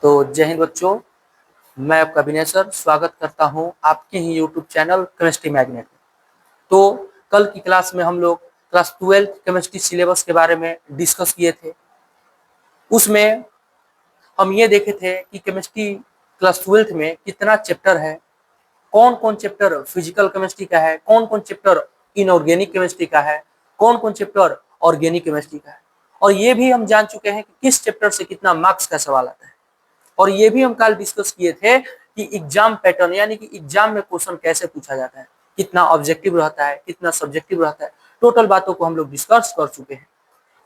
तो जय हिंद बच्चों, मैं आपका विनय सर स्वागत करता हूं आपके ही यूट्यूब चैनल केमिस्ट्री मैग्नेट में। तो कल की क्लास में हम लोग क्लास 12 केमिस्ट्री सिलेबस के बारे में डिस्कस किए थे। उसमें हम ये देखे थे कि केमिस्ट्री क्लास 12 में कितना चैप्टर है, कौन कौन चैप्टर फिजिकल केमिस्ट्री का है, कौन कौन चैप्टर इनऑर्गेनिक केमिस्ट्री का है, कौन कौन चैप्टर ऑर्गेनिक केमिस्ट्री का है। और ये भी हम जान चुके हैं कि किस चैप्टर से कितना मार्क्स का सवाल आता है। और ये भी हम कल डिस्कस किए थे कि एग्जाम पैटर्न यानी कि एग्जाम में क्वेश्चन कैसे पूछा जाता है, कितना ऑब्जेक्टिव रहता है, कितना सब्जेक्टिव रहता है, टोटल बातों को हम लोग डिस्कस कर चुके हैं।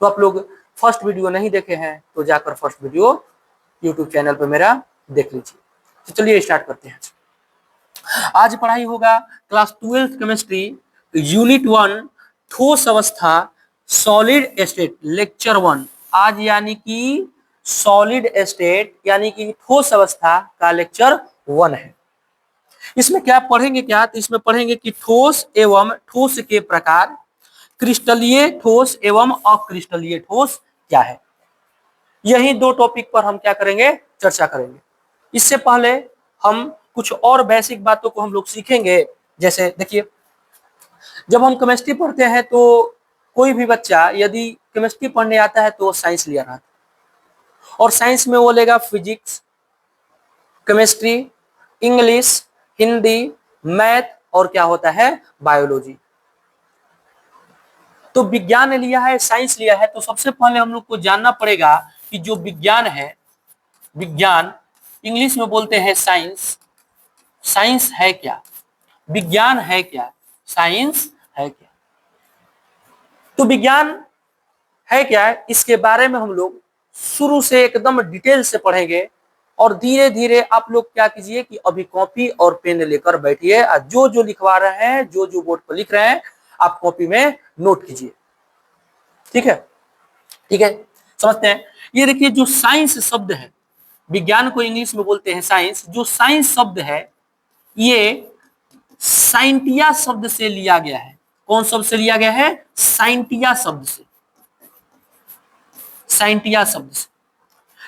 तो आप लोग फर्स्ट वीडियो नहीं देखे हैं तो जाकर फर्स्ट वीडियो यूट्यूब चैनल पर मेरा देख लीजिए। तो चलिए स्टार्ट करते हैं। आज पढ़ाई होगा क्लास 12 केमिस्ट्री यूनिट 1 ठोस अवस्था सॉलिड स्टेट लेक्चर 1। आज यानी कि सॉलिड स्टेट यानी कि ठोस अवस्था का लेक्चर 1 है। इसमें क्या पढ़ेंगे, क्या तो इसमें पढ़ेंगे कि ठोस एवं ठोस के प्रकार, क्रिस्टलीय ठोस एवं अक्रिस्टलीय ठोस क्या है। यही दो टॉपिक पर हम क्या करेंगे, चर्चा करेंगे। इससे पहले हम कुछ और बेसिक बातों को हम लोग सीखेंगे। जैसे देखिए, जब हम केमिस्ट्री पढ़ते हैं तो कोई भी बच्चा यदि केमिस्ट्री पढ़ने आता है तो वो साइंस लिया रहता है, और साइंस में वो लेगा physics, chemistry, English, Hindi, math और क्या होता है बायोलॉजी। तो विज्ञान लिया है, साइंस लिया है, तो सबसे पहले हम लोग को जानना पड़ेगा कि जो विज्ञान है, विज्ञान इंग्लिश में बोलते हैं साइंस। साइंस है क्या, विज्ञान है क्या, साइंस है क्या। तो विज्ञान है क्या, इसके बारे में हम लोग शुरू से एकदम डिटेल से पढ़ेंगे। और धीरे धीरे आप लोग क्या कीजिए कि अभी कॉपी और पेन लेकर बैठिए, जो जो लिखवा रहे हैं, जो जो बोर्ड पर लिख रहे हैं, आप कॉपी में नोट कीजिए। ठीक है, ठीक है, समझते हैं। ये देखिए, जो साइंस शब्द है, विज्ञान को इंग्लिश में बोलते हैं साइंस। जो साइंस शब्द है ये साइंटिया शब्द से लिया गया है। कौन शब्द से लिया गया है, साइंटिया शब्द से। साइंटिया शब्द से।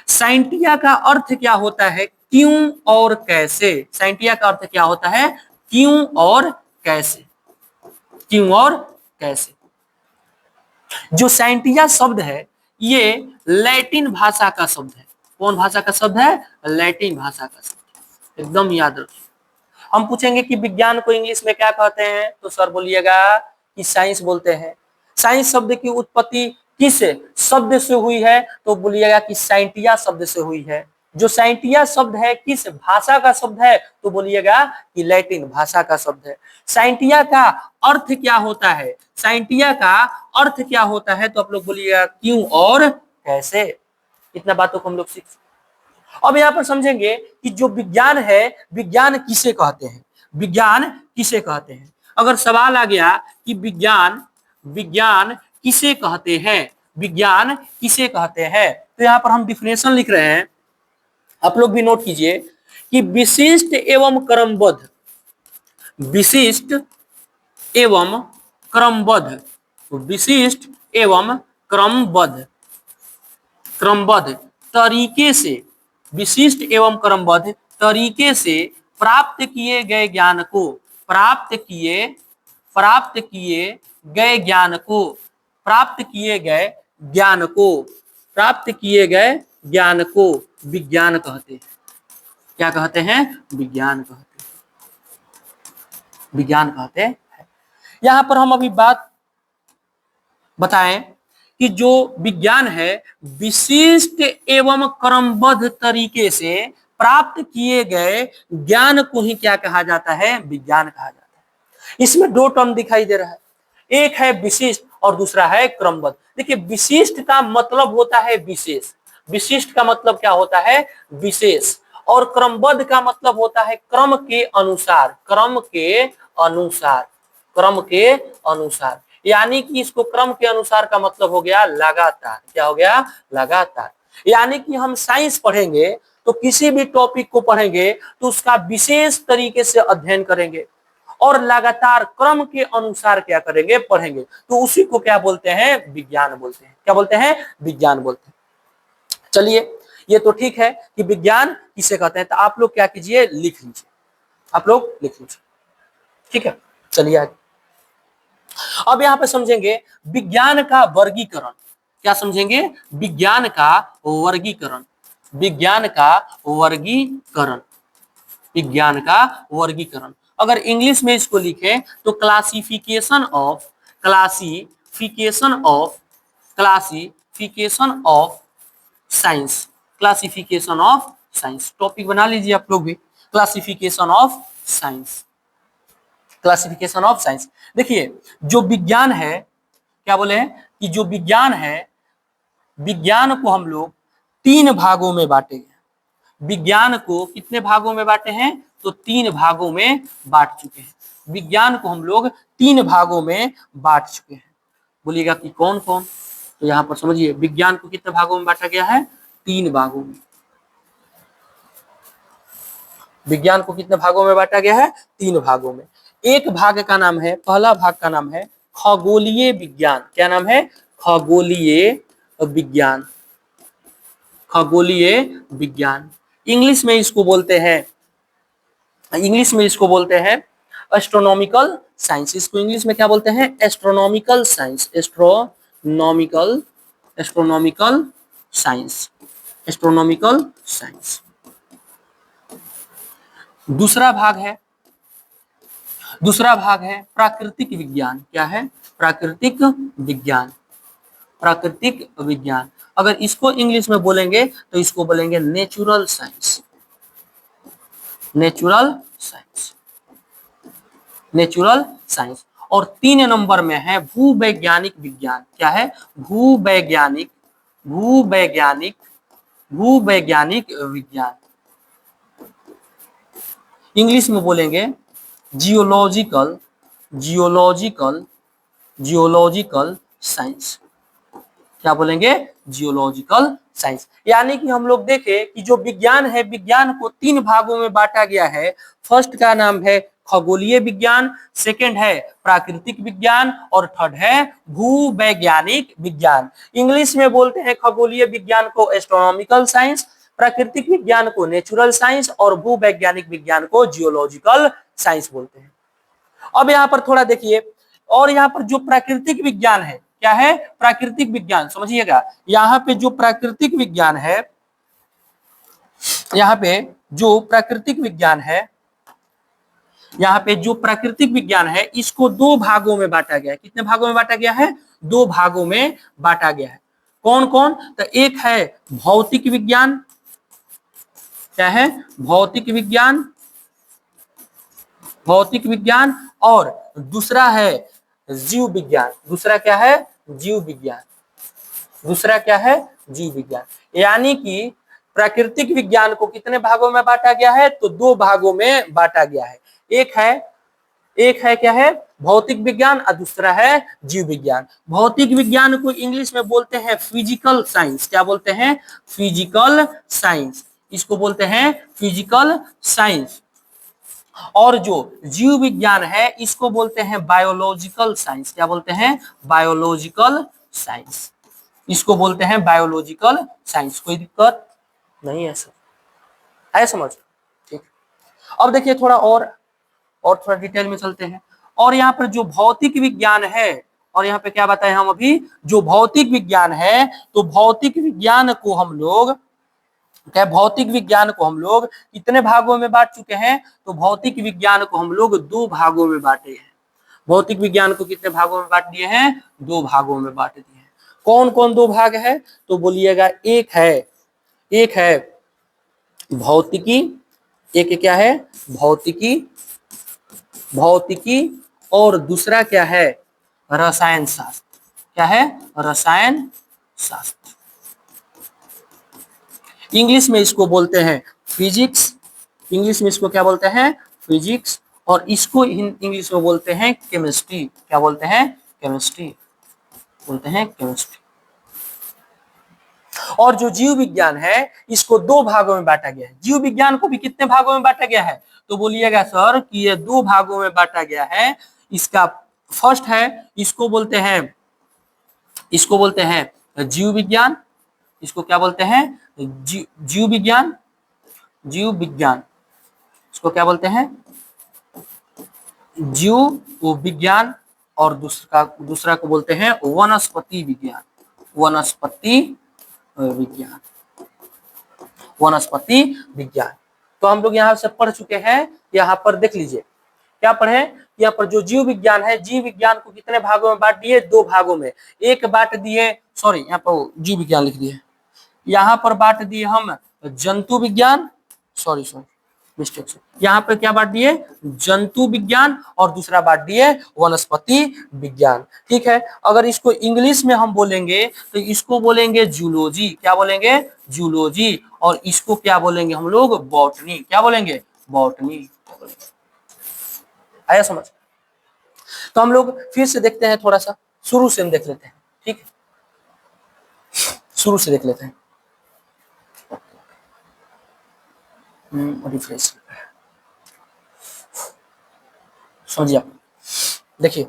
साइंटिया का अर्थ क्या होता है, क्यों और कैसे। साइंटिया का अर्थ क्या होता है, क्यों और कैसे, क्यों और कैसे। जो साइंटिया शब्द है ये लैटिन भाषा का शब्द है। कौन भाषा का शब्द है, लैटिन भाषा का शब्द। एकदम याद रखिए। हम पूछेंगे कि विज्ञान को इंग्लिश में क्या कहते हैं, तो सर बोलिएगा कि साइंस बोलते हैं। साइंस शब्द की उत्पत्ति किस शब्द से हुई है, तो बोलिएगा कि साइंटिया शब्द से हुई है। जो साइंटिया शब्द है किस भाषा का शब्द है, तो बोलिएगा कि लैटिन भाषा का शब्द है। साइंटिया का अर्थ क्या होता है, साइंटिया का अर्थ क्या होता है, तो आप लोग बोलिएगा क्यों और कैसे। इतना बातों को हम लोग सीख। अब यहाँ पर समझेंगे कि जो विज्ञान है, विज्ञान किसे कहते हैं, विज्ञान किसे कहते हैं। अगर सवाल आ गया कि विज्ञान, विज्ञान किसे कहते हैं, विज्ञान किसे कहते हैं, तो यहाँ पर हम डिफिनेशन लिख रहे हैं, आप लोग भी नोट कीजिए कि विशिष्ट एवं क्रमबद्ध, विशिष्ट एवं क्रमबद्ध, विशिष्ट एवं क्रमबद्ध, क्रमबद्ध तरीके से, विशिष्ट एवं क्रमबद्ध तरीके से प्राप्त किए गए ज्ञान को, प्राप्त किए गए ज्ञान को, प्राप्त किए गए ज्ञान को, प्राप्त किए गए ज्ञान को विज्ञान कहते हैं। क्या कहते हैं, विज्ञान कहते हैं, विज्ञान कहते हैं। यहां पर हम अभी बात बताएं कि जो विज्ञान है विशिष्ट एवं क्रमबद्ध तरीके से प्राप्त किए गए ज्ञान को ही क्या कहा जाता है, विज्ञान कहा जाता है। इसमें दो टर्म दिखाई दे रहा है, एक है विशिष्ट और दूसरा है क्रमबद्ध। देखिए, विशिष्ट का मतलब होता है विशेष, विशिष्ट का मतलब क्या होता है, विशेष। और क्रमबद्ध का मतलब होता है क्रम के अनुसार, क्रम के अनुसार, क्रम के अनुसार। यानी कि इसको क्रम के अनुसार का मतलब हो गया लगातार। क्या हो गया, लगातार। यानी कि हम साइंस पढ़ेंगे तो किसी भी टॉपिक को पढ़ेंगे तो उसका विशेष तरीके से अध्ययन करेंगे और लगातार क्रम के अनुसार क्या करेंगे, पढ़ेंगे। तो उसी को क्या बोलते हैं, विज्ञान बोलते हैं। क्या बोलते हैं, विज्ञान बोलते हैं। चलिए ये तो ठीक है कि विज्ञान किसे कहते हैं, तो आप लोग क्या कीजिए, लिख लीजिए, आप लोग लिख लीजिए, ठीक है। चलिए आगे। अब यहाँ पे समझेंगे विज्ञान का वर्गीकरण। क्या समझेंगे? विज्ञान का वर्गीकरण, विज्ञान का वर्गीकरण, विज्ञान का वर्गीकरण। अगर इंग्लिश में इसको लिखे तो classification of, classification of, classification of science, classification of science. Topic बना लीजिए आप लोग भी, classification of science, classification of science. देखिए जो विज्ञान है, क्या बोले हैं कि जो विज्ञान है, विज्ञान को हम लोग 3 भागों में बांटेंगे। विज्ञान को कितने भागों में बांटे हैं? तो 3 भागों में बांट चुके हैं। विज्ञान को हम लोग 3 भागों में बांट चुके हैं। बोलिएगा कि कौन कौन? तो यहाँ पर समझिए विज्ञान को कितने भागों में बांटा गया है? 3 भागों में। विज्ञान को कितने भागों में बांटा गया है? 3 भागों में। एक भाग का नाम है, पहला भाग का नाम है खगोलीय विज्ञान। क्या नाम है? खगोलीय विज्ञान, खगोलीय विज्ञान। इंग्लिश में इसको बोलते हैं, इंग्लिश में इसको बोलते हैं एस्ट्रोनॉमिकल साइंस। इसको इंग्लिश में क्या बोलते हैं? Astronomical science, astronomical, astronomical science, astronomical science. दूसरा भाग है, दूसरा भाग है प्राकृतिक विज्ञान। क्या है? प्राकृतिक विज्ञान, प्राकृतिक विज्ञान। अगर इसको इंग्लिश में बोलेंगे तो इसको बोलेंगे natural science, natural science, natural science. और 3 नंबर में है भूवैज्ञानिक विज्ञान। क्या है? भूवैज्ञानिक, भूवैज्ञानिक, भूवैज्ञानिक विज्ञान। इंग्लिश में बोलेंगे जियोलॉजिकल, जियोलॉजिकल, जियोलॉजिकल साइंस। क्या बोलेंगे? Geological science. यानी कि हम लोग देखें कि जो विज्ञान है, विज्ञान को 3 भागों में बांटा गया है। फर्स्ट का नाम है खगोलीय विज्ञान, सेकंड है प्राकृतिक विज्ञान और थर्ड है भूवैज्ञानिक विज्ञान। इंग्लिश में बोलते हैं खगोलीय विज्ञान को एस्ट्रोनॉमिकल साइंस, प्राकृतिक विज्ञान को नेचुरल साइंस और भूवैज्ञानिक विज्ञान को जियोलॉजिकल साइंस बोलते हैं। अब यहाँ पर थोड़ा देखिए, और यहाँ पर जो प्राकृतिक विज्ञान है, क्या है? प्राकृतिक विज्ञान। समझिएगा, यहाँ पे जो प्राकृतिक विज्ञान है, यहाँ पे जो प्राकृतिक विज्ञान है, यहाँ पे जो प्राकृतिक विज्ञान है, इसको 2 भागों में बांटा गया है। कितने भागों में बांटा गया है? 2 भागों में बांटा गया है। कौन कौन? तो एक है भौतिक विज्ञान। क्या है? भौतिक विज्ञान, भौतिक विज्ञान। और दूसरा है जीव विज्ञान। दूसरा क्या है? जीव विज्ञान। दूसरा क्या है? जीव विज्ञान। यानी कि प्राकृतिक विज्ञान को कितने भागों में बांटा गया है? तो 2 भागों में बांटा गया है। एक है क्या है? भौतिक विज्ञान और दूसरा है जीव विज्ञान। भौतिक विज्ञान को इंग्लिश में बोलते हैं फिजिकल साइंस। क्या बोलते हैं? Physical science. इसको बोलते हैं फिजिकल साइंस। और जो जीव विज्ञान है, इसको बोलते हैं बायोलॉजिकल साइंस। क्या बोलते हैं? Biological science. इसको बोलते हैं बायोलॉजिकल साइंस। कोई दिक्कत नहीं है सर, है समझ? ठीक। अब देखिए थोड़ा और थोड़ा डिटेल में चलते हैं। और यहाँ पर जो भौतिक विज्ञान है, और यहाँ पे क्या बताए हम अभी, जो भौतिक विज्ञान है, तो भौतिक विज्ञान को हम लोग क्या, भौतिक विज्ञान को हम लोग कितने भागों में बांट चुके हैं? तो भौतिक विज्ञान को हम लोग 2 भागों में बांटे हैं। भौतिक विज्ञान को कितने भागों में बांट दिए हैं? 2 भागों में बांट दिए हैं। कौन कौन 2 भाग है? तो बोलिएगा, एक है भौतिकी, एक क्या है? भौतिकी, भौतिकी। और दूसरा क्या है? रसायन शास्त्र। क्या है? रसायन शास्त्र। इंग्लिश में इसको बोलते हैं फिजिक्स। इंग्लिश में इसको क्या बोलते हैं? फिजिक्स। और इसको इंग्लिश में बोलते हैं केमिस्ट्री। क्या बोलते हैं? केमिस्ट्री बोलते हैं, केमिस्ट्री। और जो जीव विज्ञान है, इसको 2 भागों में बांटा गया है। जीव विज्ञान को भी कितने भागों में बांटा गया है? तो बोलिएगा सर कि ये 2 भागों में बांटा गया है। इसका फर्स्ट है, इसको बोलते हैं जीव विज्ञान। इसको क्या बोलते हैं? जीव विज्ञान, जीव विज्ञान, इसको क्या बोलते हैं? जीव विज्ञान। और दूसरा को बोलते हैं वनस्पति विज्ञान, वनस्पति विज्ञान, वनस्पति विज्ञान। तो हम लोग यहाँ से पढ़ चुके हैं। यहाँ पर देख लीजिए क्या पढ़े, यहाँ पर जो जीव विज्ञान है, जीव विज्ञान को कितने भागों में बांट दिए? 2 भागों में। एक बांट दिए, सॉरी यहाँ पर जीव विज्ञान लिख दिए, यहाँ पर बांट दिए हम जंतु विज्ञान, सॉरी मिस्टेक से, यहाँ पर क्या बांट दिए? जंतु विज्ञान, और दूसरा बांट दिए वनस्पति विज्ञान। ठीक है, अगर इसको इंग्लिश में हम बोलेंगे तो इसको बोलेंगे जूलॉजी, क्या बोलेंगे? जूलॉजी। और इसको क्या बोलेंगे हम लोग? बॉटनी, क्या बोलेंगे? बॉटनी। आया समझ? तो हम लोग फिर से देखते हैं, थोड़ा सा शुरू से हम देख लेते हैं। ठीक है, शुरू से देख लेते हैं। रिफ्रेश समझिए आप, देखिए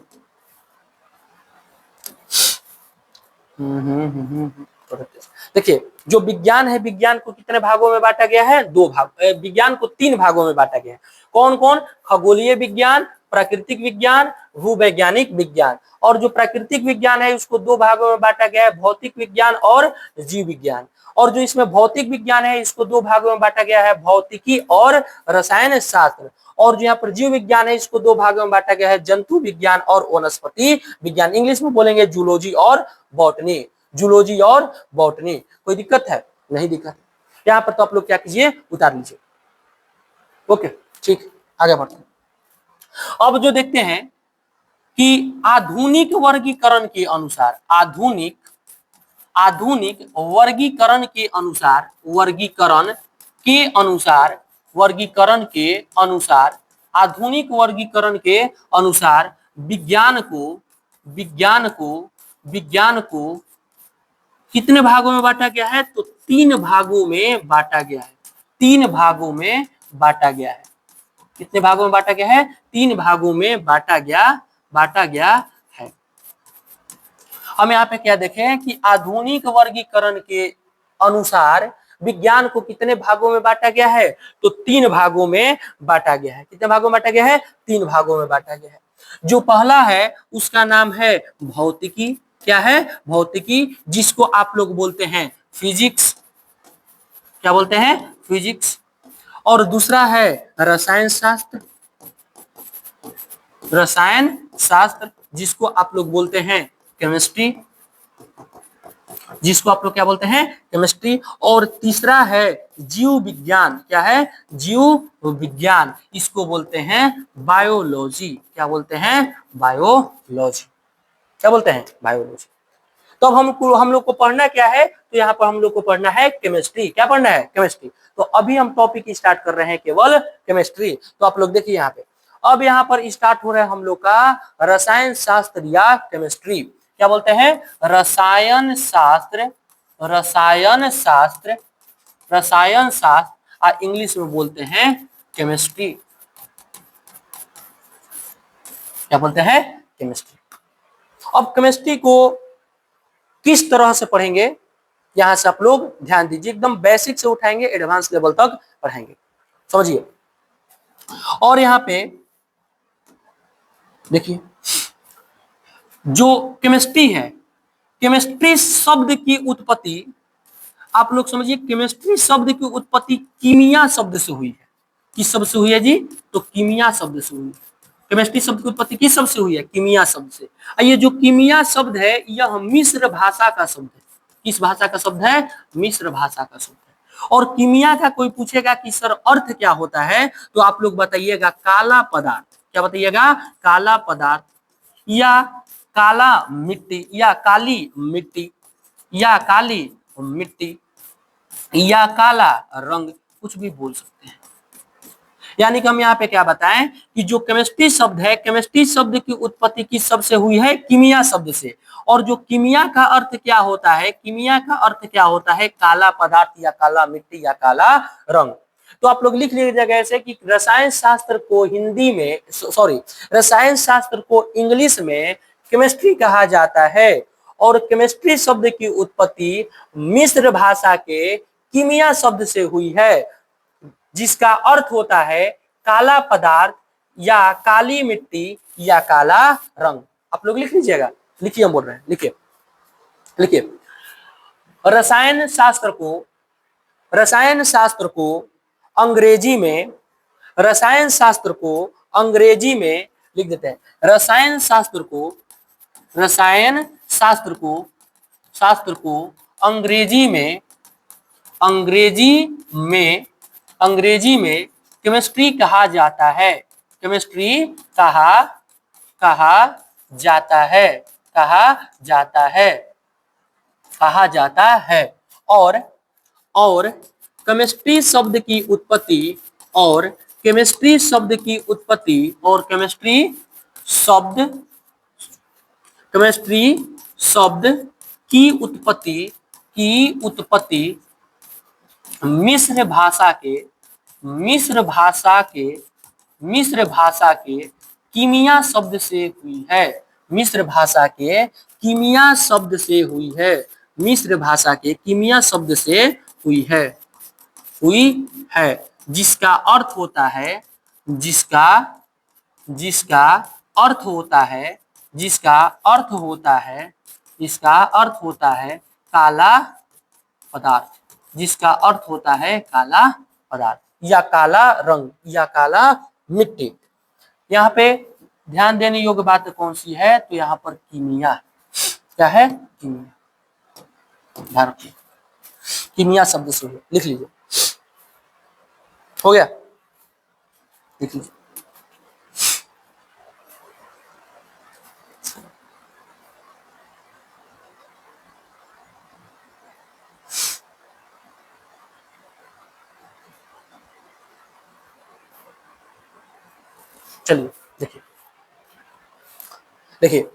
देखिए जो विज्ञान है, विज्ञान को कितने भागों में बांटा गया है? 2 भाग। विज्ञान को 3 भागों में बांटा गया है। कौन कौन? खगोलीय विज्ञान, प्राकृतिक विज्ञान, भूवैज्ञानिक विज्ञान। और जो प्राकृतिक विज्ञान है उसको 2 भागों में बांटा गया है, भौतिक विज्ञान और जीव विज्ञान। और जो इसमें भौतिक विज्ञान है इसको 2 भागों में बांटा गया है, भौतिकी और रसायन शास्त्र। और जो यहाँ पर जीव विज्ञान है इसको 2 भागों में बांटा गया है, जंतु विज्ञान और वनस्पति विज्ञान। इंग्लिश में बोलेंगे जूलॉजी और बॉटनी, जूलॉजी और बॉटनी। कोई दिक्कत है? नहीं दिक्कत। यहाँ पर तो आप लोग क्या कीजिए, उतार लीजिए। ओके ठीक, आगे बढ़ते हैं। अब जो देखते हैं कि आधुनिक वर्गीकरण के अनुसार, आधुनिक वर्गीकरण के अनुसार, आधुनिक वर्गीकरण के अनुसार विज्ञान को कितने भागों में बांटा गया है? तो 3 भागों में बांटा गया है, 3 भागों में बांटा गया है। कितने भागों में बांटा गया है? 3 भागों में बांटा गया है। हम यहाँ पे क्या देखें कि आधुनिक वर्गीकरण के अनुसार विज्ञान को कितने भागों में बांटा गया है? तो 3 भागों में बांटा गया है। कितने भागों में बांटा गया है? 3 भागों में बांटा गया है। जो पहला है उसका नाम है भौतिकी। क्या है? भौतिकी, जिसको आप लोग बोलते हैं फिजिक्स। क्या बोलते हैं? फिजिक्स। और दूसरा है रसायन शास्त्र, जिसको आप लोग बोलते हैं केमिस्ट्री, जिसको आप लोग क्या बोलते हैं? केमिस्ट्री। और तीसरा है जीव विज्ञान। क्या है? जीव विज्ञान, इसको बोलते हैं बायोलॉजी। क्या बोलते हैं? बायोलॉजी। क्या बोलते हैं? बायोलॉजी। तो अब हम लोग को पढ़ना क्या है? तो यहाँ पर हम लोग को पढ़ना है केमिस्ट्री। क्या पढ़ना है? केमिस्ट्री। तो अभी हम टॉपिक स्टार्ट कर रहे हैं केवल केमिस्ट्री। तो आप लोग देखिए यहाँ पे, अब यहाँ पर स्टार्ट हो रहा है हम लोग का रसायन शास्त्र या केमिस्ट्री। क्या बोलते हैं? रसायन शास्त्र, इंग्लिश में बोलते हैं केमिस्ट्री। क्या बोलते हैं? केमिस्ट्री। अब केमिस्ट्री को किस तरह से पढ़ेंगे, यहां से आप लोग ध्यान दीजिए, एकदम बेसिक से उठाएंगे, एडवांस लेवल तक पढ़ाएंगे, समझिए। और यहां पे देखिए, जो केमिस्ट्री है, केमिस्ट्री शब्द की उत्पत्ति आप लोग समझिए, केमिस्ट्री शब्द की उत्पत्ति कीमिया शब्द से हुई है। किस शब्द से हुई है जी? तो कीमिया शब्द से हुई है। केमिस्ट्री शब्द की उत्पत्ति किस शब्द से हुई है? कीमिया शब्द से। ये जो कीमिया शब्द है यह मिस्र भाषा का शब्द है। किस भाषा का शब्द है? मिस्र भाषा का शब्द है। और कीमिया का कोई पूछेगा कि सर अर्थ क्या होता है, तो आप लोग बताइएगा काला पदार्थ। क्या बताइएगा? काला पदार्थ, या काला मिट्टी, या काली मिट्टी, या काली मिट्टी, या काला रंग, कुछ भी बोल सकते हैं। यानी कि हम यहाँ पे क्या बताएं कि जो केमिस्ट्री शब्द है, केमिस्ट्री शब्द की उत्पत्ति किस शब्द से हुई है? कीमिया शब्द से। और जो कीमिया का अर्थ क्या होता है? कीमिया का अर्थ क्या होता है? काला पदार्थ, या काला मिट्टी, या काला रंग। तो आप लोग लिख लीजिएगा ऐसे कि रसायन शास्त्र को हिंदी में, रसायन शास्त्र को इंग्लिश में केमिस्ट्री कहा जाता है, और केमिस्ट्री शब्द की उत्पत्ति मिस्र भाषा के कीमिया शब्द से हुई है, जिसका अर्थ होता है काला पदार्थ या काली मिट्टी या काला रंग। आप लोग लिख लीजिएगा, लिखिए, हम बोल रहे हैं, लिखिए लिखिए। रसायन शास्त्र को अंग्रेजी में, रसायन शास्त्र को अंग्रेजी में लिख देते हैं। रसायन शास्त्र को अंग्रेजी में केमिस्ट्री कहा जाता है। केमिस्ट्री कहा जाता है। और केमिस्ट्री शब्द की उत्पत्ति मिस्र भाषा के कीमिया शब्द से हुई है। मिस्र भाषा के कीमिया शब्द से हुई है, जिसका अर्थ होता है काला पदार्थ या काला रंग या काला मिट्टी। यहाँ पे ध्यान देने योग्य बात कौन सी है, तो यहाँ पर कीमिया। क्या है? कीमिया। ध्यान रखिए, कीमिया शब्द से लिख लीजिए। हो गया? लिख लीजिए। चलिए देखिए,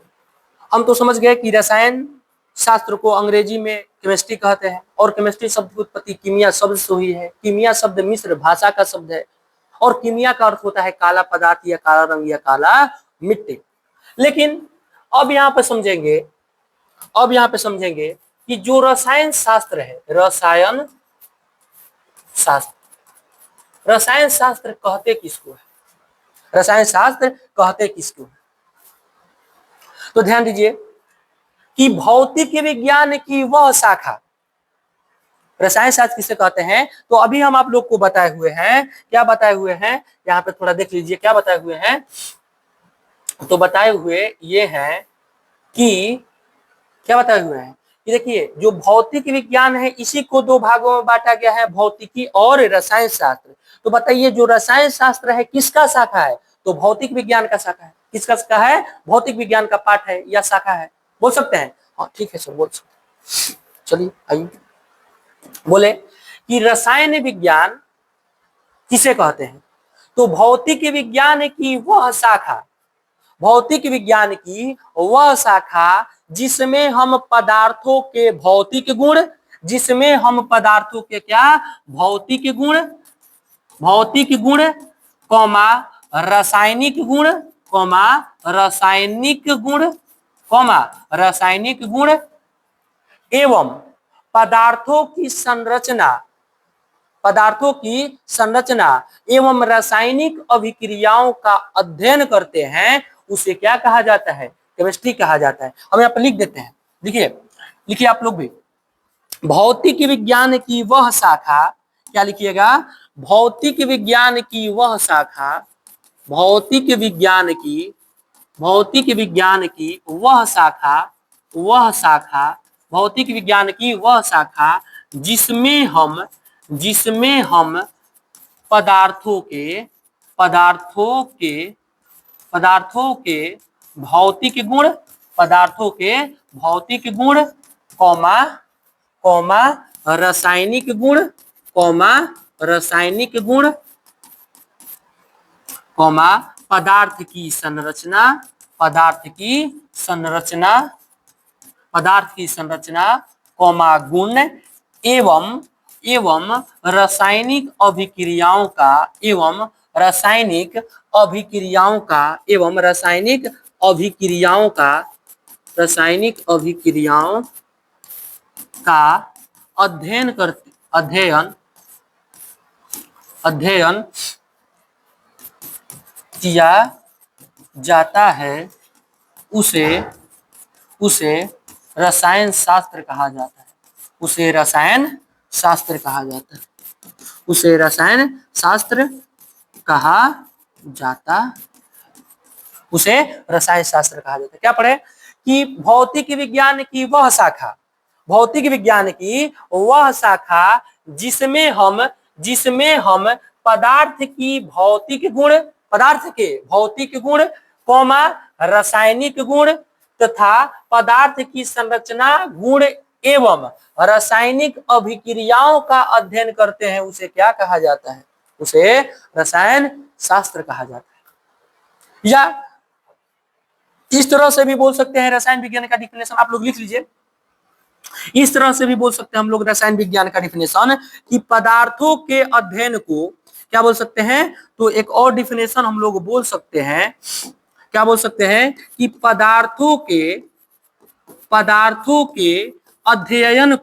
हम तो समझ गए कि रसायन शास्त्र को अंग्रेजी में केमिस्ट्री कहते हैं और केमिस्ट्री शब्द की उत्पत्ति कीमिया शब्द से हुई है। कीमिया शब्द मिस्र भाषा का शब्द है और कीमिया का अर्थ होता है काला पदार्थ या काला रंग या काला मिट्टी। लेकिन अब यहाँ पे समझेंगे कि जो रसायन शास्त्र है, रसायन शास्त्र कहते किसको है? रसायन शास्त्र कहते किसको है? तो ध्यान दीजिए कि भौतिक विज्ञान की वह शाखा, रसायन शास्त्र किसे कहते हैं? तो अभी हम आप लोग को बताए हुए हैं, क्या बताए हुए हैं, यहाँ पे थोड़ा देख लीजिए क्या बताए हुए हैं। तो बताए हुए ये हैं कि क्या बताए हुए हैं कि देखिए, जो भौतिक विज्ञान है इसी को दो भागों में बांटा गया है, भौतिकी और रसायन शास्त्र। तो बताइए, जो रसायन शास्त्र है किसका शाखा है? तो भौतिक विज्ञान का शाखा है। किसका शाखा है? भौतिक विज्ञान का पाठ है या शाखा है, बोल सकते हैं? हाँ ठीक है सर, बोल सकते हैं। चलिए आइए बोले कि रसायन विज्ञान किसे कहते हैं? तो भौतिक विज्ञान की वह शाखा जिसमें हम पदार्थों के भौतिक गुण, भौतिक गुण कौमा रासायनिक गुण एवं पदार्थों की संरचना एवं रासायनिक अभिक्रियाओं का अध्ययन करते हैं, उसे क्या कहा जाता है? केमिस्ट्री कहा जाता है। हम यहाँ पर लिख देते हैं, लिखिए आप लोग भी। भौतिक विज्ञान की वह शाखा, क्या लिखिएगा? भौतिक विज्ञान की वह शाखा जिसमें हम पदार्थों के भौतिक गुण कौमा रासायनिक गुण पदार्थ की संरचना कौमा गुण एवं रासायनिक अभिक्रियाओं का रासायनिक अभिक्रियाओं का अध्ययन करते अध्ययन किया जाता है उसे उसे रसायन शास्त्र कहा जाता है। उसे रसायन शास्त्र कहा जाता है। उसे रसायन शास्त्र कहा जाता उसे रसायन शास्त्र कहा जाता है। क्या पढ़े कि भौतिक विज्ञान की वह शाखा, भौतिक विज्ञान की वह शाखा जिसमें हम पदार्थ की भौतिक गुण, पदार्थ के भौतिक गुण कौमा रासायनिक गुण तथा पदार्थ की संरचना गुण एवं रासायनिक अभिक्रियाओं का अध्ययन करते हैं, उसे क्या कहा जाता है? उसे रसायन शास्त्र कहा जाता है। या इस तरह से भी बोल सकते हैं रसायन विज्ञान का डिफिनेशन, आप लोग लिख लीजिए। इस तरह से भी बोल सकते हैं हम लोग रसायन विज्ञान का डिफिनेशन कि पदार्थों के अध्ययन को क्या बोल सकते हैं? तो एक और डिफिनेशन हम लोग बोल सकते हैं, क्या बोल सकते हैं कि पदार्थों के अध्ययन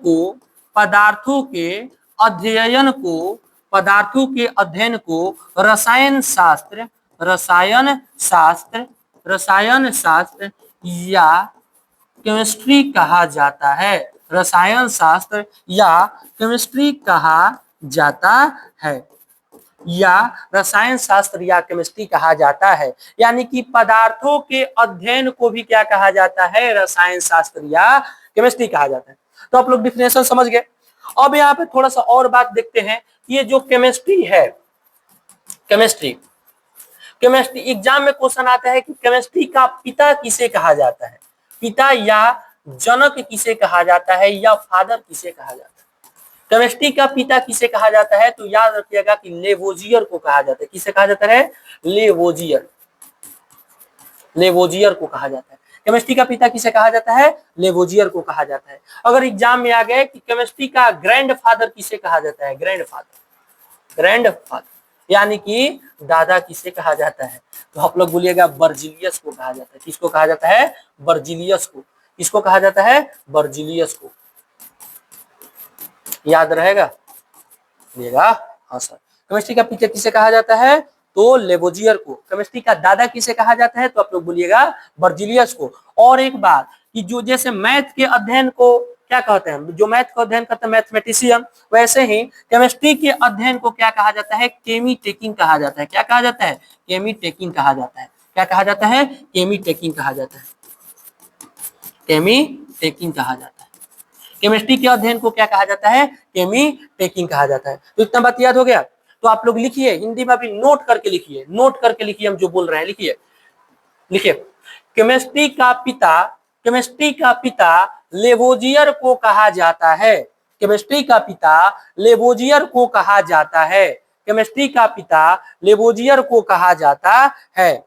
को रसायन शास्त्र या केमिस्ट्री कहा जाता है। रसायन शास्त्र या केमिस्ट्री कहा जाता है, या रसायन शास्त्र या केमिस्ट्री कहा जाता है। यानी कि पदार्थों के अध्ययन को भी क्या कहा जाता है? रसायन शास्त्र या केमिस्ट्री कहा जाता है। तो आप लोग डिफिनेशन समझ गए। अब यहाँ पे थोड़ा सा और बात देखते हैं। ये जो केमिस्ट्री है, केमिस्ट्री एग्जाम में क्वेश्चन आता है कि केमिस्ट्री का पिता किसे कहा जाता है? पिता या जनक किसे कहा जाता है, या फादर किसे कहा जाता है? केमिस्ट्री का पिता किसे कहा जाता है? तो याद रखिएगा कि लेवोजियर को कहा जाता है। किसे कहा जाता है? लेवोजियर को कहा जाता है। केमिस्ट्री का पिता किसे कहा जाता है? लेवोजियर को कहा जाता है। अगर एग्जाम में आ गए कि केमिस्ट्री का ग्रैंडफादर किसे कहा जाता है? ग्रैंडफादर यानी कि दादा किसे कहा जाता है? तो आप लोग बोलिएगा बर्जिलियस को कहा जाता है। किसको कहा जाता है? बर्जिलियस को। किसको कहा जाता है? बर्जिलियस को। याद रहेगा? हाँ सर। केमिस्ट्री का पिता किसे कहा जाता है? तो लेवोजियर को। केमिस्ट्री का दादा किसे कहा जाता है? तो आप लोग बोलिएगा बर्जिलियस को। और एक बात कि जो जैसे मैथ के अध्ययन को क्या कहते हैं? जो मैथ का अध्ययन करते हैं मैथमेटिशियन, वैसे ही केमिस्ट्री के अध्ययन को क्या कहा जाता है? केमी टेकिंग कहा जाता है। क्या कहा जाता है? केमी टेकिंग कहा जाता है। क्या कहा जाता है? केमी टेकिंग कहा जाता है। केमी टेकिंग कहा जाता है। केमिस्ट्री के अध्ययन को क्या कहा जाता है? केमी टेकिंग कहा जाता है। तो इतना बात याद हो गया। तो आप लोग लिखिए, हिंदी में भी नोट करके लिखिए, हम जो बोल रहे हैं लिखिए। केमिस्ट्री का पिता लेवोजियर को कहा जाता है। केमिस्ट्री का पिता लेवोजियर को कहा जाता है। केमिस्ट्री का पिता लेवोजियर को कहा जाता है।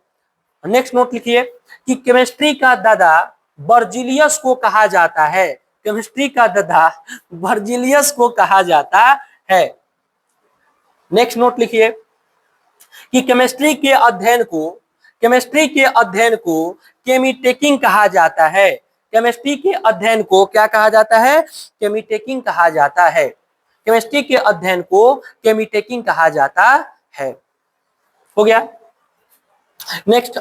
नेक्स्ट नोट लिखिए कि केमिस्ट्री का दादा बर्जिलियस को कहा जाता है। केमिस्ट्री का दादा बर्जिलियस को कहा जाता है। नेक्स्ट नोट लिखिए कि केमिस्ट्री के अध्ययन को केमीटेकिंग कहा जाता है। केमिस्ट्री के अध्ययन को क्या कहा जाता है? केमीटेकिंग कहा जाता है। केमिस्ट्री के अध्ययन को केमीटेकिंग कहा जाता है। हो गया। नेक्स्ट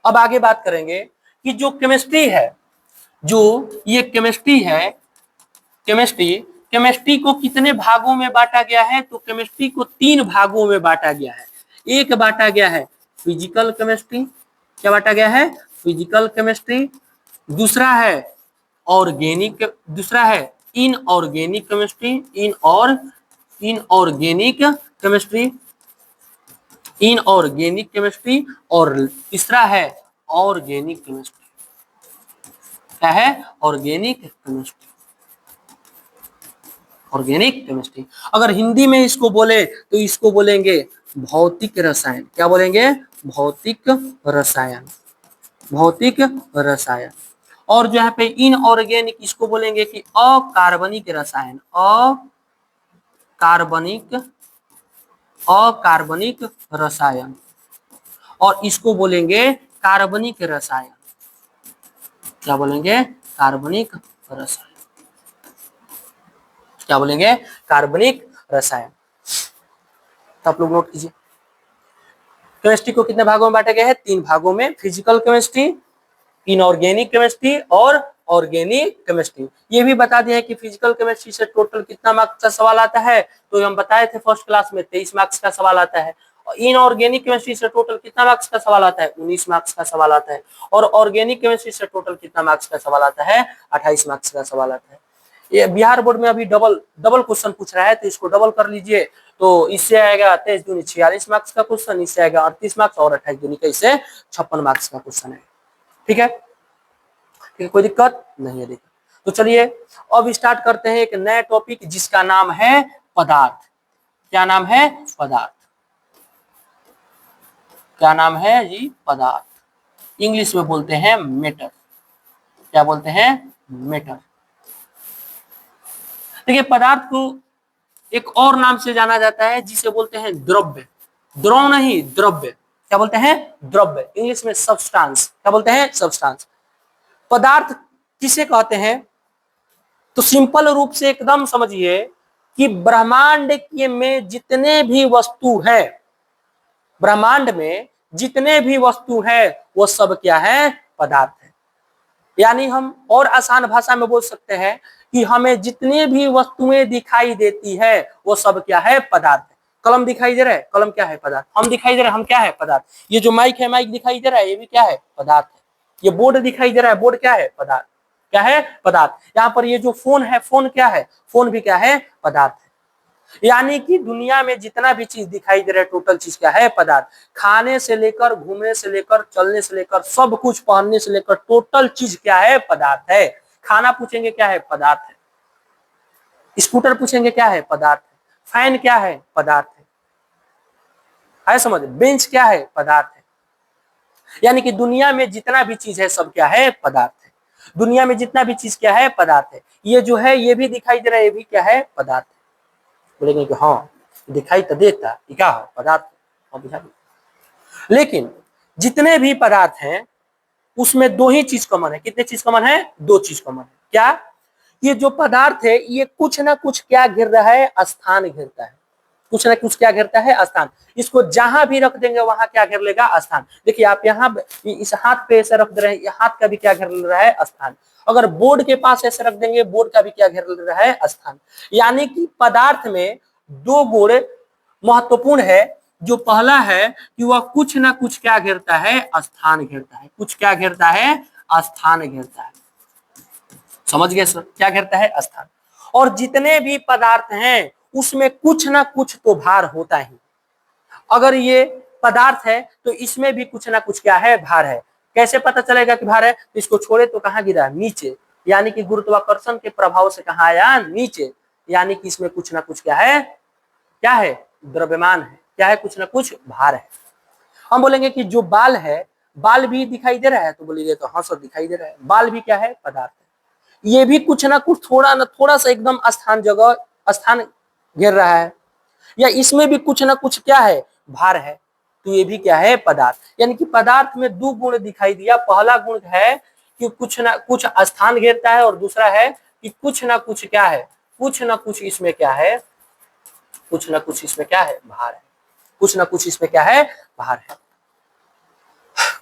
अब आगे बात करेंगे कि जो केमिस्ट्री है, जो ये केमिस्ट्री है, केमिस्ट्री को कितने भागों में बांटा गया है? तो केमिस्ट्री को 3 भागों में बांटा गया है। एक बांटा गया है फिजिकल केमिस्ट्री। क्या बांटा गया है? Physical chemistry. दूसरा है इनऑर्गेनिक केमिस्ट्री, और तीसरा है ऑर्गेनिक केमिस्ट्री। क्या है? Organic chemistry. अगर हिंदी में इसको बोले तो इसको बोलेंगे भौतिक रसायन। क्या बोलेंगे? भौतिक रसायन। और जो यहाँ पे इनऑर्गेनिक इसको बोलेंगे कि अकार्बनिक रसायन, और इसको बोलेंगे कार्बनिक रसायन। क्या बोलेंगे? कार्बनिक रसायन। क्या बोलेंगे? कार्बनिक रसायन। तो आप लोग नोट कीजिए। केमिस्ट्री को कितने भागों में बांटा गया है? 3 भागों में, फिजिकल केमिस्ट्री, इनऑर्गेनिक केमिस्ट्री और ऑर्गेनिक केमिस्ट्री। ये भी बता दिया है कि फिजिकल केमिस्ट्री से टोटल कितना मार्क्स का सवाल आता है, तो हम बताए थे फर्स्ट क्लास में 23 मार्क्स का सवाल आता है। और इनऑर्गेनिक केमिस्ट्री से टोटल कितना मार्क्स का सवाल आता है? 19 मार्क्स का सवाल आता है। और ऑर्गेनिक केमिस्ट्री से टोटल कितना मार्क्स का सवाल आता है? 28 मार्क्स का सवाल आता है। ये बिहार बोर्ड में अभी डबल क्वेश्चन पूछ रहा है, तो इसको डबल कर लीजिए। तो इससे आएगा 23 दूनी 46 मार्क्स का क्वेश्चन, इससे आएगा 38 मार्क्स, और 28 दूनी कैसे 56 मार्क्स का क्वेश्चन है। ठीक है, ठीक है, कोई दिक्कत नहीं है। देखिए, तो चलिए अब स्टार्ट करते हैं एक नया टॉपिक जिसका नाम है पदार्थ। क्या नाम है? पदार्थ। क्या नाम है जी? पदार्थ। इंग्लिश में बोलते हैं मेटर। क्या बोलते हैं? मेटर। देखिए, पदार्थ को एक और नाम से जाना जाता है जिसे बोलते हैं द्रव्य। द्रव नहीं, द्रव्य। क्या बोलते हैं? द्रव्य। इंग्लिश में सब्सटेंस। क्या बोलते हैं? सब्सटेंस। पदार्थ किसे कहते हैं? तो सिंपल रूप से एकदम समझिए कि ब्रह्मांड के में जितने भी वस्तु है, ब्रह्मांड में जितने भी वस्तु है वो सब क्या है? पदार्थ है। यानी हम और आसान भाषा में बोल सकते हैं कि हमें जितनी भी वस्तुएं दिखाई देती है वो सब क्या है? पदार्थ है। कलम दिखाई दे रहा है, कलम क्या है? पदार्थ। हम दिखाई दे रहे हैं, हम क्या है? पदार्थ। ये जो माइक है, माइक दिखाई दे रहा है, ये भी क्या है? पदार्थ है। ये बोर्ड दिखाई दे रहा है, बोर्ड क्या है? पदार्थ। क्या है? पदार्थ। यहाँ पर ये जो फोन है, फोन क्या है? फोन भी क्या है? पदार्थ है। यानी कि दुनिया में जितना भी चीज दिखाई दे रहा है, टोटल चीज क्या है? पदार्थ। खाने से लेकर, घूमने से लेकर, चलने से लेकर, सब कुछ पहनने से लेकर, टोटल चीज क्या है? पदार्थ है। खाना पूछेंगे क्या है? पदार्थ है। स्कूटर पूछेंगे क्या है? पदार्थ है। फैन क्या है? पदार्थ है समझ? बेंच क्या है? पदार्थ है। यानी कि दुनिया में जितना भी चीज है सब क्या है? पदार्थ है। दुनिया में जितना भी चीज क्या है? पदार्थ है। ये जो है, ये भी दिखाई दे रहा है, ये भी क्या है? पदार्थ है। बोलेंगे कि हाँ दिखाई तो देता है, क्या है? पदार्थ। लेकिन जितने भी पदार्थ हैं उसमें दो ही चीज कॉमन है। कितने चीज कॉमन है? 2 चीज कॉमन है। क्या? ये जो पदार्थ है ये कुछ ना कुछ क्या घेर रहा है? स्थान घेरता है। कुछ ना कुछ क्या घेरता है? स्थान। इसको जहां भी रख देंगे वहां क्या घेर लेगा? स्थान। देखिए, आप यहाँ इस हाथ पे ऐसे रख दे रहे हैं, हाथ का भी क्या घेर ले रहा है? स्थान। अगर बोर्ड के पास ऐसे रख देंगे, बोर्ड का भी क्या घेर ले रहा है? स्थान। यानी कि पदार्थ में 2 गुण महत्वपूर्ण है। जो पहला है कि वह कुछ ना कुछ क्या घेरता है? स्थान घेरता है। कुछ क्या घेरता है? स्थान घेरता है। समझ गए सर? क्या घेरता है? स्थान। और जितने भी पदार्थ हैं उसमें कुछ ना कुछ तो भार होता ही। अगर ये पदार्थ है तो इसमें भी कुछ ना कुछ क्या है? भार है। कैसे पता चलेगा कि भार है? तो इसको छोड़े तो कहाँ गिरा? नीचे। यानी कि गुरुत्वाकर्षण के प्रभाव से कहाँ आया? नीचे। यानी कि इसमें कुछ ना कुछ क्या है? क्या है? द्रव्यमान है। क्या है? कुछ ना कुछ भार है। हम बोलेंगे कि जो बाल है, बाल भी दिखाई दे रहा है, तो बोलिए तो हाँ सर दिखाई दे रहा है। बाल भी क्या है? पदार्थ है। ये भी कुछ ना कुछ थोड़ा सा एकदम स्थान घेर रहा है। या इसमें भी कुछ ना कुछ क्या है? भार है। तो ये भी क्या है? पदार्थ। यानी कि पदार्थ में 2 गुण दिखाई दिया। पहला गुण है कि कुछ ना कुछ स्थान घेरता है, और दूसरा है कि कुछ ना कुछ क्या है? कुछ ना कुछ इसमें क्या है? कुछ ना कुछ इसमें क्या है? भार है। कुछ ना कुछ इसमें क्या है? भार है।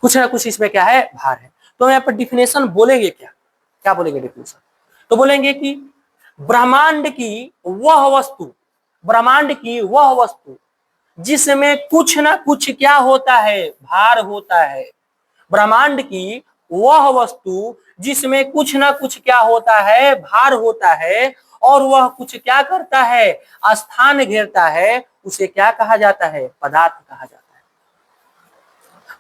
कुछ ना कुछ इसमें क्या है? भार है। तो हम यहाँ पर डिफिनेशन बोलेंगे क्या? क्या बोलेंगे डिफिनेशन? तो बोलेंगे कि ब्रह्मांड की वह वस्तु, ब्रह्मांड की वह वस्तु जिसमें कुछ ना कुछ क्या होता है? भार होता है। ब्रह्मांड की वह वस्तु जिसमें कुछ ना कुछ क्या होता है? भार होता है। और वह कुछ क्या करता है? स्थान घेरता है। उसे क्या कहा जाता है? पदार्थ कहा जाता है।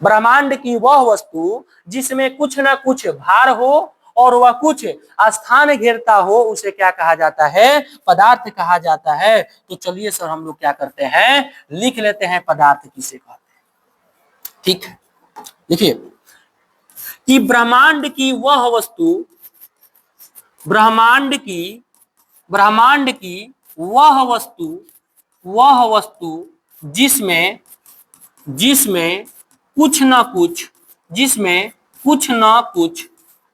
ब्रह्मांड की वह वस्तु जिसमें कुछ ना कुछ भार हो और वह कुछ स्थान घेरता हो, उसे क्या कहा जाता है? पदार्थ कहा जाता है। तो चलिए सर हम लोग क्या करते हैं? लिख लेते हैं पदार्थ किसे कहते हैं। ठीक है, देखिए कि ब्रह्मांड की वह वस्तु, ब्रह्मांड की वह वस्तु जिसमें जिसमें कुछ ना कुछ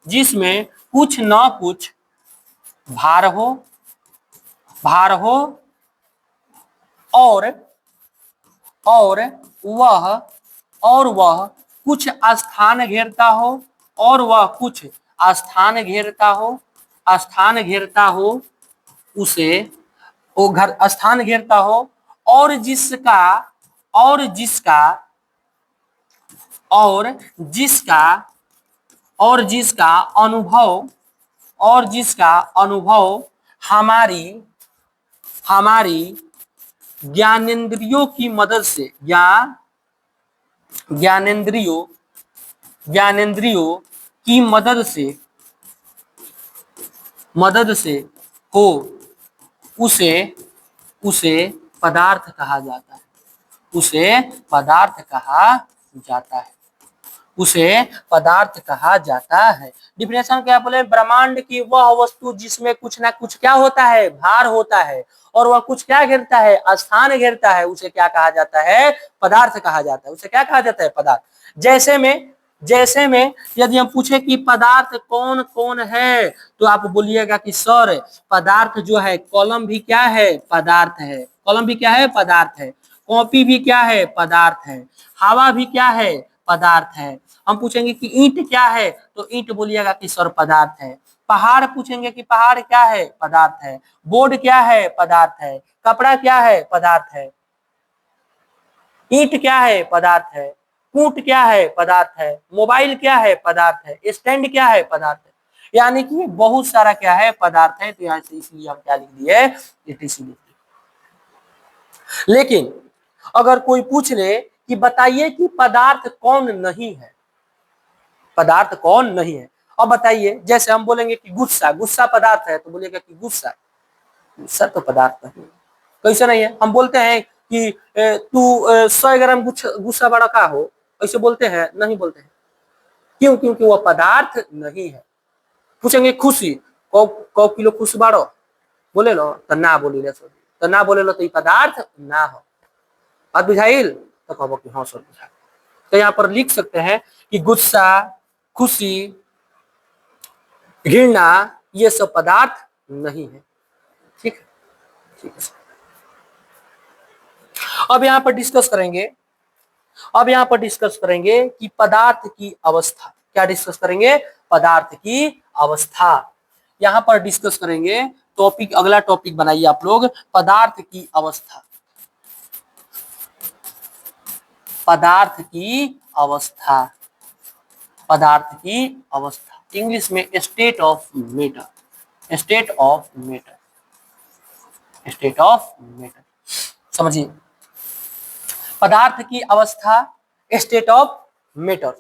जिसमें कुछ न कुछ भार हो, भार हो और और वह और वह कुछ स्थान घेरता हो, और वह कुछ स्थान घेरता हो, स्थान घेरता हो उसे, वो घर स्थान घेरता हो, और जिसका और जिसका और जिसका और जिसका अनुभव और जिसका अनुभव हमारी हमारी ज्ञानेंद्रियों की मदद से ज्ञानेंद्रियों ज्ञानेंद्रियों की मदद से हो, उसे उसे पदार्थ कहा जाता है, उसे पदार्थ कहा जाता है, उसे पदार्थ कहा जाता है। डिफिनेशन क्या बोले, ब्रह्मांड की वह वस्तु जिसमें कुछ ना कुछ क्या होता है, भार होता है, और वह कुछ क्या घेरता है, स्थान घेरता है, उसे क्या कहा जाता है, पदार्थ कहा जाता है। उसे क्या कहा जाता है, पदार्थ। जैसे में यदि हम पूछे कि पदार्थ कौन कौन है, तो आप बोलिएगा कि सर पदार्थ जो है, कलम भी क्या है, पदार्थ है, कलम भी क्या है, पदार्थ है, कॉपी भी क्या है, पदार्थ है, हवा भी क्या है, पदार्थ है। हम पूछेंगे कि ईंट क्या है, तो ईंट बोलिएगा कि सर पदार्थ है। पहाड़ पूछेंगे कि पहाड़ क्या है, पदार्थ है। बोर्ड क्या है, पदार्थ है। कपड़ा क्या है, पदार्थ है। ईंट क्या है, पदार्थ है। कूट क्या है, पदार्थ है। मोबाइल क्या है, पदार्थ है। स्टैंड क्या है, पदार्थ है। यानी कि बहुत सारा क्या है, पदार्थ है। तो यहाँ से इसलिए हम क्या लिख दिए, एटीसी लिख दिए। लेकिन अगर कोई पूछ ले कि बताइए कि पदार्थ कौन नहीं है, पदार्थ कौन नहीं है, अब बताइए। जैसे हम बोलेंगे कि गुस्सा, गुस्सा पदार्थ है, तो बोलेगा कि गुस्सा, गुस्सा तो पदार्थ नहीं है। कैसे नहीं है? हम बोलते हैं कि तू 100 ग्राम गुस्सा बड़ा का हो, ऐसे बोलते हैं? नहीं बोलते हैं। क्यों? क्योंकि वह पदार्थ नहीं है। पूछेंगे खुशी, कौ किलो खुश बाड़ो, बोले लो तो ना बोली, तो ना बोले लो तो पदार्थ ना हो। बात बुझाइल? तो कहो कि हाँ सर बुझा। तो यहाँ पर लिख सकते हैं कि गुस्सा, खुशी, घृणा, ये सब पदार्थ नहीं है। ठीक है, ठीक है। अब यहाँ पर डिस्कस करेंगे कि पदार्थ की अवस्था। क्या डिस्कस करेंगे? पदार्थ की अवस्था। यहाँ पर डिस्कस करेंगे। टॉपिक, अगला टॉपिक बनाइए आप लोग, पदार्थ की अवस्था। पदार्थ की अवस्था, पदार्थ की अवस्था, इंग्लिश में state of matter, state of matter, state of matter. समझिए, पदार्थ की अवस्था, स्टेट ऑफ मैटर।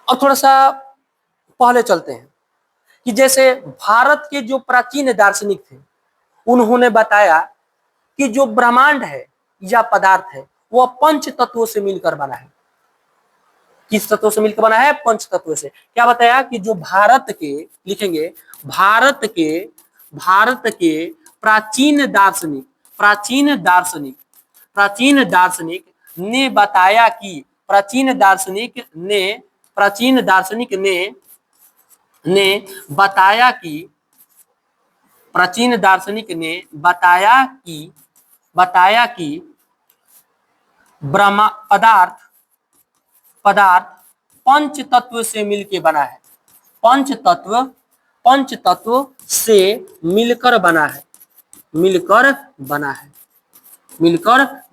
और थोड़ा सा पहले चलते हैं कि जैसे भारत के जो प्राचीन दार्शनिक थे, उन्होंने बताया कि जो ब्रह्मांड है या पदार्थ है, वह पंच तत्वों से मिलकर बना है। किस तत्वों से मिलकर बना है? पंच तत्वों से। क्या बताया कि जो भारत के, लिखेंगे भारत के प्राचीन दार्शनिक, प्राचीन दार्शनिक ने बताया कि प्राचीन दार्शनिक ने बताया कि प्राचीन दार्शनिक ने बताया कि ब्रह्मा पदार्थ पंच तत्व से मिलकर बना है। पंच तत्व से मिलकर बना है, मिलकर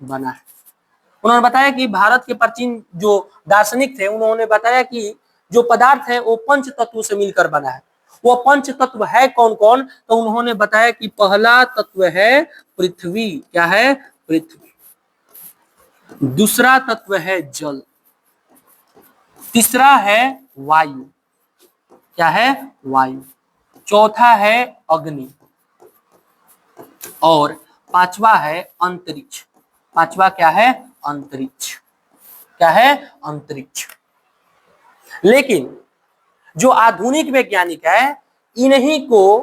बना है। उन्होंने बताया कि भारत के प्राचीन जो दार्शनिक थे, उन्होंने बताया कि जो पदार्थ है वो पंच तत्व से मिलकर बना है। वो पंच तत्व है कौन कौन? तो उन्होंने बताया कि पहला तत्व है पृथ्वी। क्या है? पृथ्वी। दूसरा तत्व है जल। तीसरा है वायु। क्या है? वायु। चौथा है अग्नि। और पांचवा है अंतरिक्ष। पांचवा क्या है? अंतरिक्ष। क्या है? अंतरिक्ष। लेकिन जो आधुनिक वैज्ञानिक है, इन्हीं को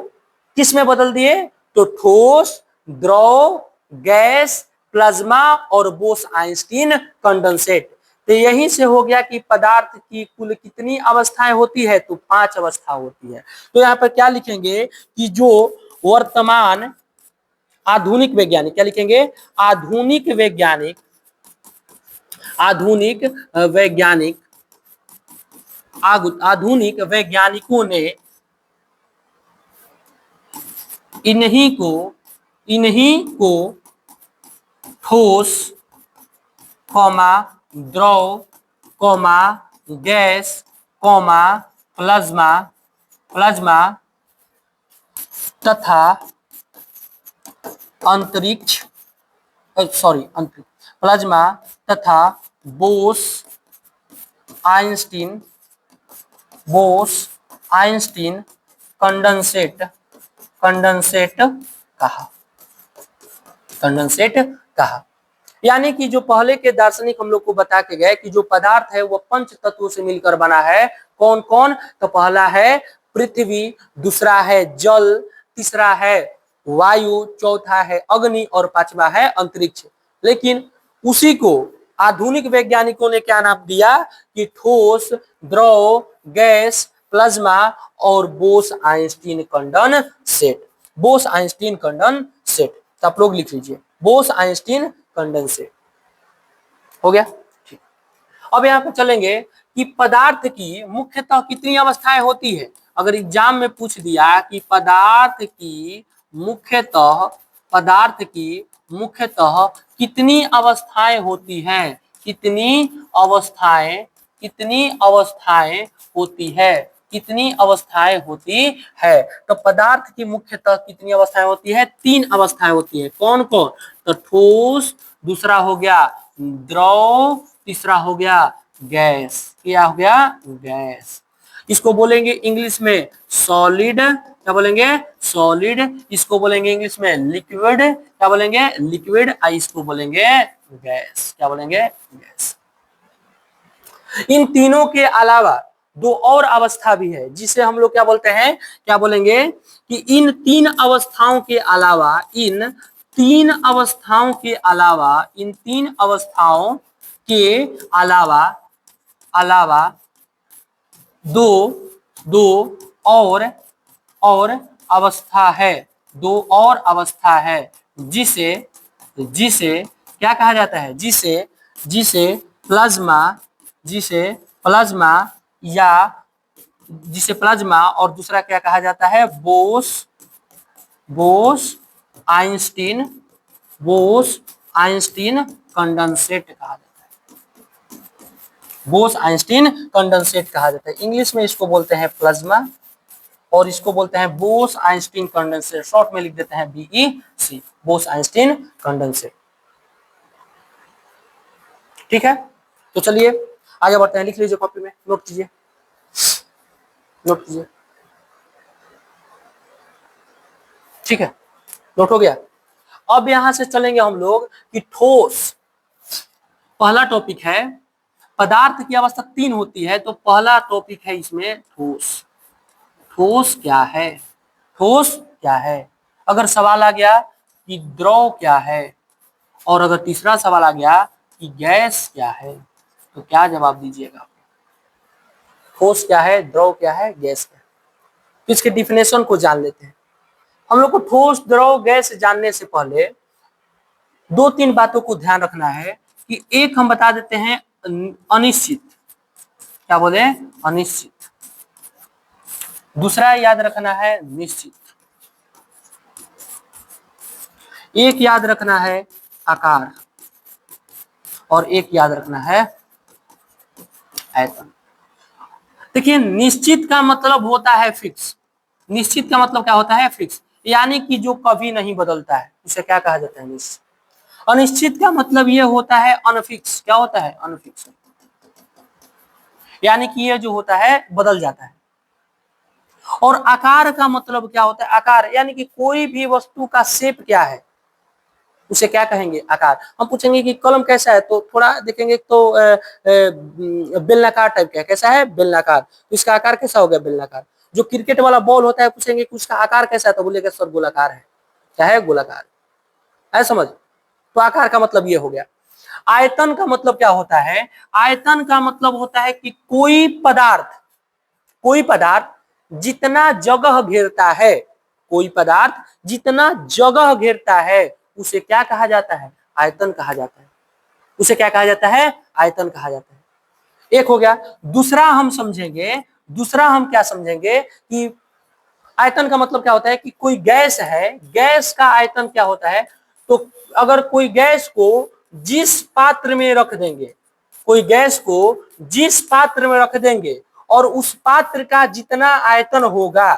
किस में बदल दिए? तो ठोस, द्रव, गैस, प्लाज्मा और बोस आइंस्टीन कंडेंसेट। तो यहीं से हो गया कि पदार्थ की कुल कितनी अवस्थाएं होती है, तो 5 अवस्था होती है। तो यहाँ पर क्या लिखेंगे कि जो वर्तमान आधुनिक वैज्ञानिक, क्या लिखेंगे, आधुनिक वैज्ञानिक, आधुनिक वैज्ञानिक, आधुनिक वैज्ञानिकों ने इन्हीं को ठोस, कॉमा, द्रव, comma, gas, comma, plasma, plasma तथा अंतरिक्ष, प्लाज्मा तथा बोस आइंस्टीन, कंडेंसेट, कहा, कंडेंसेट कहा। यानी कि जो पहले के दार्शनिक हम लोग को बता के गए कि जो पदार्थ है वो पंच तत्वों से मिलकर बना है। कौन कौन? तो पहला है पृथ्वी, दूसरा है जल, तीसरा है वायु, चौथा है अग्नि और पांचवा है अंतरिक्ष। लेकिन उसी को आधुनिक वैज्ञानिकों ने क्या नाम दिया कि ठोस, द्रव, गैस, प्लाज्मा और Bose Einstein condensate. Bose Einstein condensate, तो आप लोग लिख लीजिए बोस आइंस्टीन कंडेंसेट। हो गया, ठीक। अब यहाँ पे चलेंगे कि पदार्थ की मुख्यतः कितनी अवस्थाएं होती है। अगर एग्जाम में पूछ दिया कि पदार्थ की मुख्यतः कितनी अवस्थाएं होती हैं, कितनी अवस्थाएं होती है, तो पदार्थ की मुख्यतः कितनी अवस्थाएं होती है? 3 अवस्थाएं होती है। कौन कौन? तो ठोस, दूसरा हो गया द्रव, तीसरा हो गया गैस। क्या हो गया? गैस। इसको बोलेंगे इंग्लिश में सॉलिड, क्या बोलेंगे? सॉलिड। इसको बोलेंगे इंग्लिश में लिक्विड, क्या बोलेंगे? लिक्विड। इसको बोलेंगे गैस, क्या बोलेंगे? गैस। इन तीनों के अलावा 2 और अवस्था भी है जिसे हम लोग क्या बोलते हैं, क्या बोलेंगे कि इन 3 अवस्थाओं के अलावा, इन 3 अवस्थाओं के अलावा दो और अवस्था है, 2 और अवस्था है जिसे क्या कहा जाता है? जिसे प्लाज्मा और दूसरा क्या कहा जाता है? बोस आइंस्टीन कंडेंसेट कहा जाता है। बोस आइंस्टीन कंडेंसेट कहा जाता है। इंग्लिश में इसको बोलते हैं प्लाज्मा और इसको बोलते हैं बोस आइंस्टीन कंडेंसेट। शॉर्ट में लिख देते हैं BEC, बोस आइंस्टीन कंडेंसेट। ठीक है, तो चलिए आगे बढ़ते हैं। लिख लीजिए कॉपी में, नोट कीजिए। ठीक है, नोट हो गया। अब यहां से चलेंगे हम लोग कि ठोस, पहला टॉपिक है पदार्थ की अवस्था 3 होती है, तो पहला टॉपिक है इसमें ठोस। ठोस क्या है? अगर सवाल आ गया कि द्रव क्या है और अगर तीसरा सवाल आ गया कि गैस क्या है, तो क्या जवाब दीजिएगा? ठोस क्या है, द्रव क्या है, गैस क्या है? तो इसके डिफिनेशन को जान लेते हैं। हम लोग को ठोस, द्रव, गैस जानने से पहले 2-3 बातों को ध्यान रखना है कि एक हम बता देते हैं अनिश्चित, क्या बोले? अनिश्चित। दूसरा याद रखना है निश्चित। एक याद रखना है आकार और एक याद रखना है आयतन। देखिए, निश्चित का मतलब होता है फिक्स। निश्चित का मतलब क्या होता है? फिक्स, यानी कि जो कभी नहीं बदलता है, उसे क्या कहा जाता है? निश्चित। अनिश्चित का मतलब ये होता है अनफिक्स। क्या होता है? अनफिक्स, यानी कि ये जो होता है बदल जाता है। और आकार का मतलब क्या होता है? आकार यानी कि कोई भी वस्तु का शेप क्या है, उसे क्या कहेंगे? आकार। हम पूछेंगे कि कलम कैसा है, तो थोड़ा देखेंगे तो बेलनाकार टाइप का है। कैसा है? बेलनाकार। तो इसका आकार कैसा हो गया? बेलनाकार। जो क्रिकेट वाला बॉल होता है, पूछेंगे कि उसका आकार कैसा है, तो बोलेगा सर गोलाकार है। क्या है? गोलाकार है। समझ? तो आकार का मतलब ये हो गया। आयतन का मतलब क्या होता है? आयतन का मतलब होता है कि कोई पदार्थ जितना जगह घेरता है, कोई पदार्थ जितना जगह घेरता है उसे क्या कहा जाता है? आयतन कहा जाता है। उसे क्या कहा जाता है? आयतन कहा जाता है। एक हो गया। दूसरा हम क्या समझेंगे कि आयतन का मतलब क्या होता है कि कोई गैस है, गैस का आयतन क्या होता है? तो अगर कोई गैस को जिस पात्र में रख देंगे, कोई गैस को जिस पात्र में रख देंगे और उस पात्र का जितना आयतन होगा,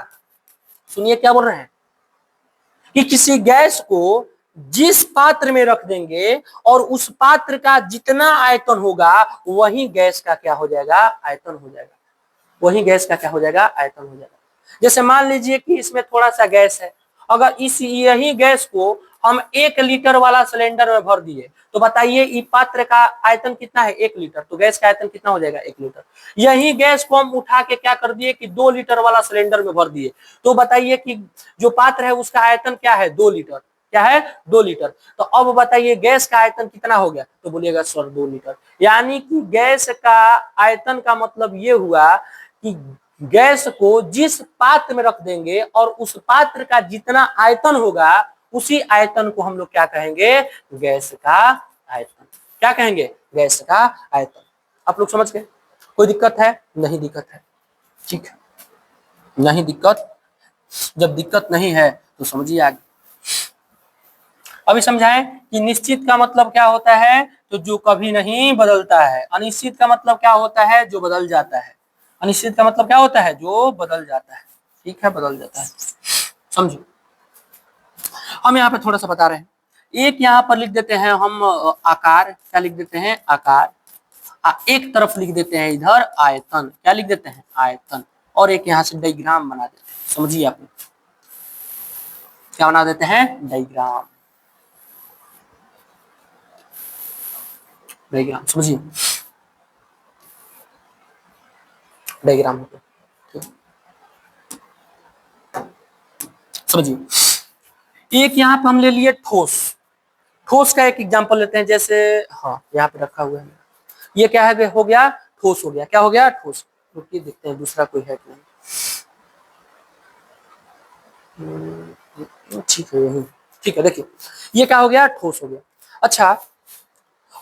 सुनिए क्या बोल रहे हैं, कि किसी गैस को जिस पात्र में रख देंगे और उस पात्र का जितना आयतन होगा वही गैस का क्या हो जाएगा? आयतन हो जाएगा। वही गैस का क्या हो जाएगा? आयतन हो जाएगा। जैसे मान लीजिए कि इसमें थोड़ा सा गैस है, अगर इस यही गैस को हम 1 लीटर वाला सिलेंडर में भर दिए तो बताइए ये पात्र का आयतन कितना है? 1 लीटर। तो गैस का आयतन कितना हो जाएगा? 1 लीटर। यही गैस को हम उठा के क्या कर दिए कि 2 लीटर वाला सिलेंडर में भर दिए तो बताइए कि जो पात्र है उसका आयतन क्या है? 2 लीटर। क्या है? 2 लीटर। तो अब बताइए गैस का आयतन कितना हो गया? तो बोलिएगा सर 2 लीटर। यानी कि गैस का आयतन का मतलब ये हुआ कि गैस को जिस पात्र में रख देंगे और उस पात्र का जितना आयतन होगा उसी आयतन को हम लोग क्या कहेंगे? गैस का आयतन। क्या कहेंगे? गैस का आयतन। आप लोग समझ गए? कोई दिक्कत है? नहीं दिक्कत है, ठीक है, नहीं दिक्कत। जब दिक्कत नहीं है तो समझिए आगे। अभी समझाएं कि निश्चित का मतलब क्या होता है? तो जो कभी नहीं बदलता है। अनिश्चित का मतलब क्या होता है? जो बदल जाता है। अनिश्चित का मतलब क्या होता है? जो बदल जाता है। ठीक है, बदल जाता है। समझो, हम यहाँ पे थोड़ा सा बता रहे हैं। एक यहाँ पर लिख देते हैं हम आकार। क्या लिख देते हैं? आकार। एक तरफ लिख देते हैं इधर आयतन। क्या लिख देते हैं? आयतन। और एक यहाँ से डायग्राम बना देते हैं। समझिए आप क्या बना देते हैं? डायग्राम। डायग्राम समझिए, डायग्राम समझिए। एक यहाँ पे हम ले लिए ठोस। ठोस का एक एग्जांपल लेते हैं। जैसे हाँ यहाँ पे रखा हुआ है, ये क्या है? हो गया ठोस। हो गया क्या? हो गया ठोस। रुकिए देखते हैं दूसरा कोई है कि नहीं। ठीक है, यही ठीक है। देखिए ये क्या हो गया? ठोस हो गया। अच्छा,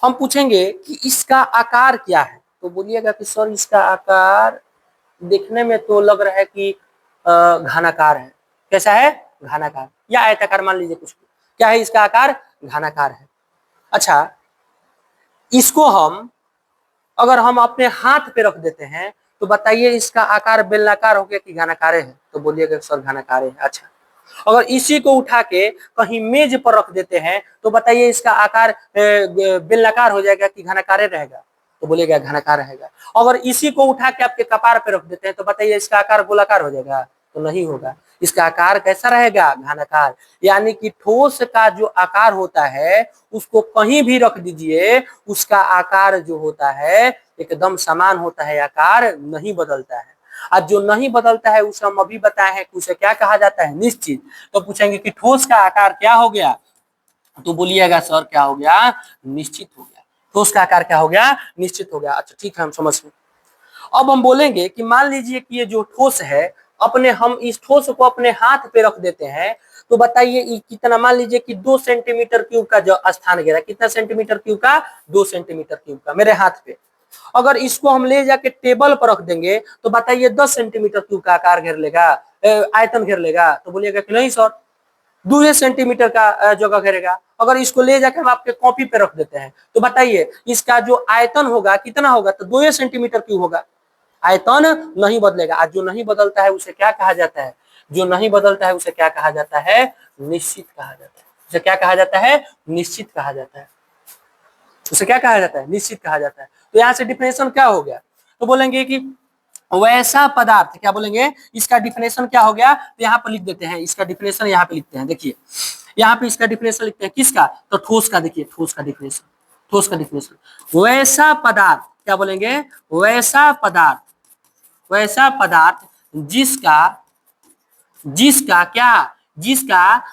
हम पूछेंगे कि इसका आकार क्या है? तो बोलिएगा कि सर इसका आकार देखने में तो लग रहा है कि घनाकार है। कैसा है? घनाकार या आयताकार, मान लीजिए कुछ। क्या है इसका आकार? घनाकार है। अच्छा, इसको हम अगर हम अपने हाथ पे रख देते हैं तो बताइए इसका आकार बेलनाकार हो गया कि घनाकार है? तो बोलिएगा सर घनाकार है। अच्छा, अगर इसी को उठा के कहीं मेज पर रख देते हैं तो बताइए इसका आकार बेलनाकार हो जाएगा कि घनाकार रहेगा? तो बोलिएगा घनाकार रहेगा। अगर इसी को उठा के आपके कपार पे रख देते हैं तो बताइए इसका आकार गोलाकार हो जाएगा? तो नहीं होगा। इसका आकार कैसा रहेगा? घनाकार। यानी कि ठोस का जो आकार होता है उसको कहीं भी रख दीजिए, उसका आकार जो होता है एकदम समान होता है, आकार नहीं बदलता है। और जो नहीं बदलता है उसे हम अभी बताए हैं कि उसे क्या कहा जाता है? निश्चित। तो पूछेंगे कि ठोस का आकार क्या हो गया? तो बोलिएगा सर क्या हो गया? निश्चित हो गया। ठोस का आकार क्या हो गया? निश्चित हो गया। अच्छा ठीक है, हम समझ गए। अब हम बोलेंगे कि मान लीजिए कि ये जो ठोस है, अपने हम इस ठोस को अपने हाथ पे रख देते हैं तो बताइए ये कितना? मान लीजिए कि 2 सेंटीमीटर क्यूब का जो स्थान घेरा, कितना सेंटीमीटर क्यूब का? 2 सेंटीमीटर क्यूब का मेरे हाथ पे। अगर इसको हम ले जाके टेबल पर रख देंगे तो बताइए 10 सेंटीमीटर क्यूब का आकार घेर लेगा, आयतन घेर लेगा? तो बोलिएगा कि नहीं सर 2 सेंटीमीटर का जगह घेरेगा। अगर इसको ले जाकर हम आपके कॉपी पे रख देते हैं तो बताइए इसका जो आयतन होगा कितना होगा? तो 2 सेंटीमीटर क्यूब होगा। आयतन नहीं बदलेगा। आज जो नहीं बदलता है उसे क्या कहा जाता है? जो नहीं बदलता है उसे क्या कहा जाता है? निश्चित कहा जाता है। उसे क्या कहा जाता है? निश्चित कहा जाता है। उसे क्या कहा जाता है? निश्चित कहा जाता है। तो यहाँ से डिफिनेशन क्या हो गया? तो बोलेंगे कि वैसा पदार्थ, क्या बोलेंगे? इसका डिफिनेशन क्या हो गया? तो यहाँ पर लिख देते हैं इसका डिफिनेशन। यहाँ पे लिखते हैं, देखिए यहाँ पे इसका डिफिनेशन लिखते हैं। किसका? तो ठोस का। देखिए ठोस का डिफिनेशन, ठोस का डिफिनेशन। वैसा पदार्थ, क्या बोलेंगे? वैसा पदार्थ, वैसा पदार्थ जिसका जिसका क्या? जिसका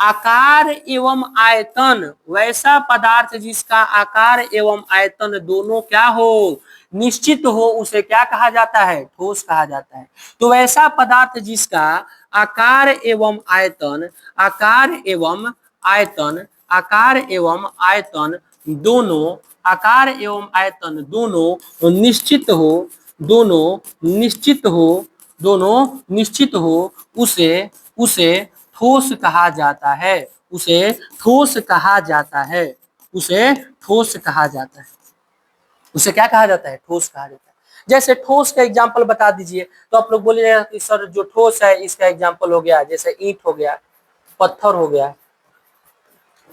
आकार एवं आयतन, वैसा पदार्थ जिसका आकार एवं आयतन दोनों क्या हो, निश्चित हो, उसे क्या कहा जाता है, ठोस कहा जाता है। तो वैसा पदार्थ जिसका आकार एवं आयतन, आकार एवं आयतन, आकार एवं आयतन दोनों, आकार एवं आयतन दोनों निश्चित हो, दोनों निश्चित हो, दोनों निश्चित हो, उसे उसे ठोस कहा जाता है, उसे ठोस कहा जाता है, उसे ठोस कहा जाता है। उसे क्या कहा जाता है, ठोस कहा जाता है। जैसे ठोस का एग्जांपल बता दीजिए, तो आप लोग बोलिएगा कि सर जो ठोस है इसका एग्जांपल हो गया, जैसे ईंट हो गया, पत्थर हो गया,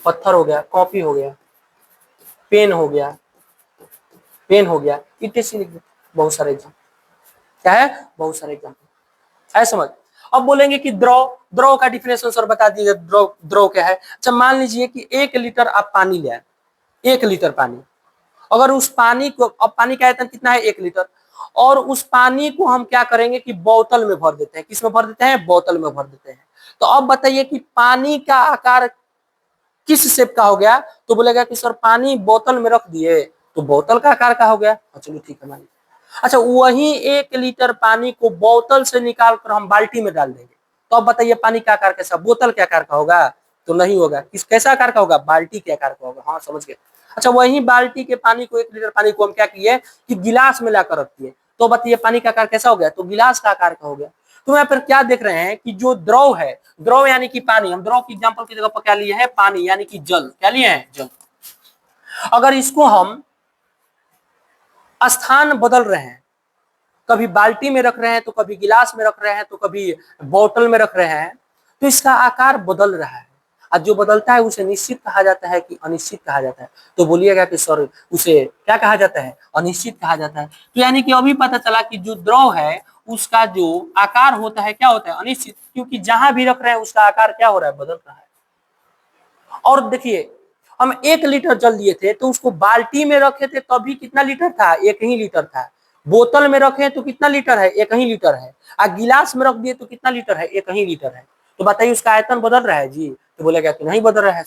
पत्थर हो गया, कॉपी हो गया, पेन हो गया, पेन हो गया, इत्यादि लिख दो। बहुत सारे एग्जाम्पल क्या है, बहुत सारे एग्जाम्पल है, समझ। अब बोलेंगे कि द्रव, द्रव का डिफिनेशन सर बता दीजिए, द्रव, द्रव क्या है। अच्छा मान लीजिए कि 1 लीटर आप पानी ले आए, 1 लीटर पानी, अगर उस पानी को, अब पानी का आयतन कितना है, 1 लीटर, और उस पानी को हम क्या करेंगे कि बोतल में भर देते हैं, किस में भर देते हैं, बोतल में भर देते हैं। तो अब बताइए कि पानी का आकार किस शेप का हो गया, तो बोलेगा कि सर पानी बोतल में रख दिए तो बोतल का आकार का हो गया। चलो ठीक है, मान। अच्छा वही 1 लीटर पानी को बोतल से निकाल कर हम बाल्टी में डाल देंगे, तो अब बताइए पानी का आकार कैसा, बोतल के आकार का होगा, तो नहीं होगा। किस कैसा आकार का होगा, बाल्टी के आकार का होगा। हाँ समझ गए। अच्छा वही बाल्टी के पानी को, 1 लीटर पानी को हम क्या किए कि गिलास में लाकर रख दिए, तो बताइए पानी का आकार कैसा हो गया, तो गिलास का आकार का हो गया। तो यहाँ पर क्या देख रहे हैं कि जो द्रव है, द्रव यानी कि पानी, हम द्रव की एग्जांपल की जगह पर क्या लिए हैं, पानी यानी कि जल, क्या लिए हैं, जल। अगर इसको हम स्थान बदल रहे हैं, कभी बाल्टी में रख रहे हैं, तो कभी गिलास में रख रहे हैं, तो कभी बोतल में रख रहे हैं, तो इसका आकार बदल रहा है। और जो बदलता है उसे निश्चित कहा जाता है कि अनिश्चित कहा जाता है। तो बोलिएगा कि सर उसे क्या कहा जाता है, अनिश्चित कहा जाता है। तो यानी कि अभी पता चला कि जो द्रव है उसका जो आकार होता है क्या होता है, अनिश्चित, क्योंकि जहां भी रख रहे हैं उसका आकार क्या हो रहा है, बदल रहा है। और देखिए हम 1 लीटर जल लिए थे, तो उसको बाल्टी में रखे थे तभी कितना लीटर था, 1 ही लीटर था। बोतल में रखे तो कितना लीटर है, 1 ही लीटर है। और गिलास में रख दिए तो कितना लीटर है, 1 ही लीटर है। तो बताइए उसका आयतन बदल रहा है जी, तो बोलेगा कि नहीं बदल रहा है।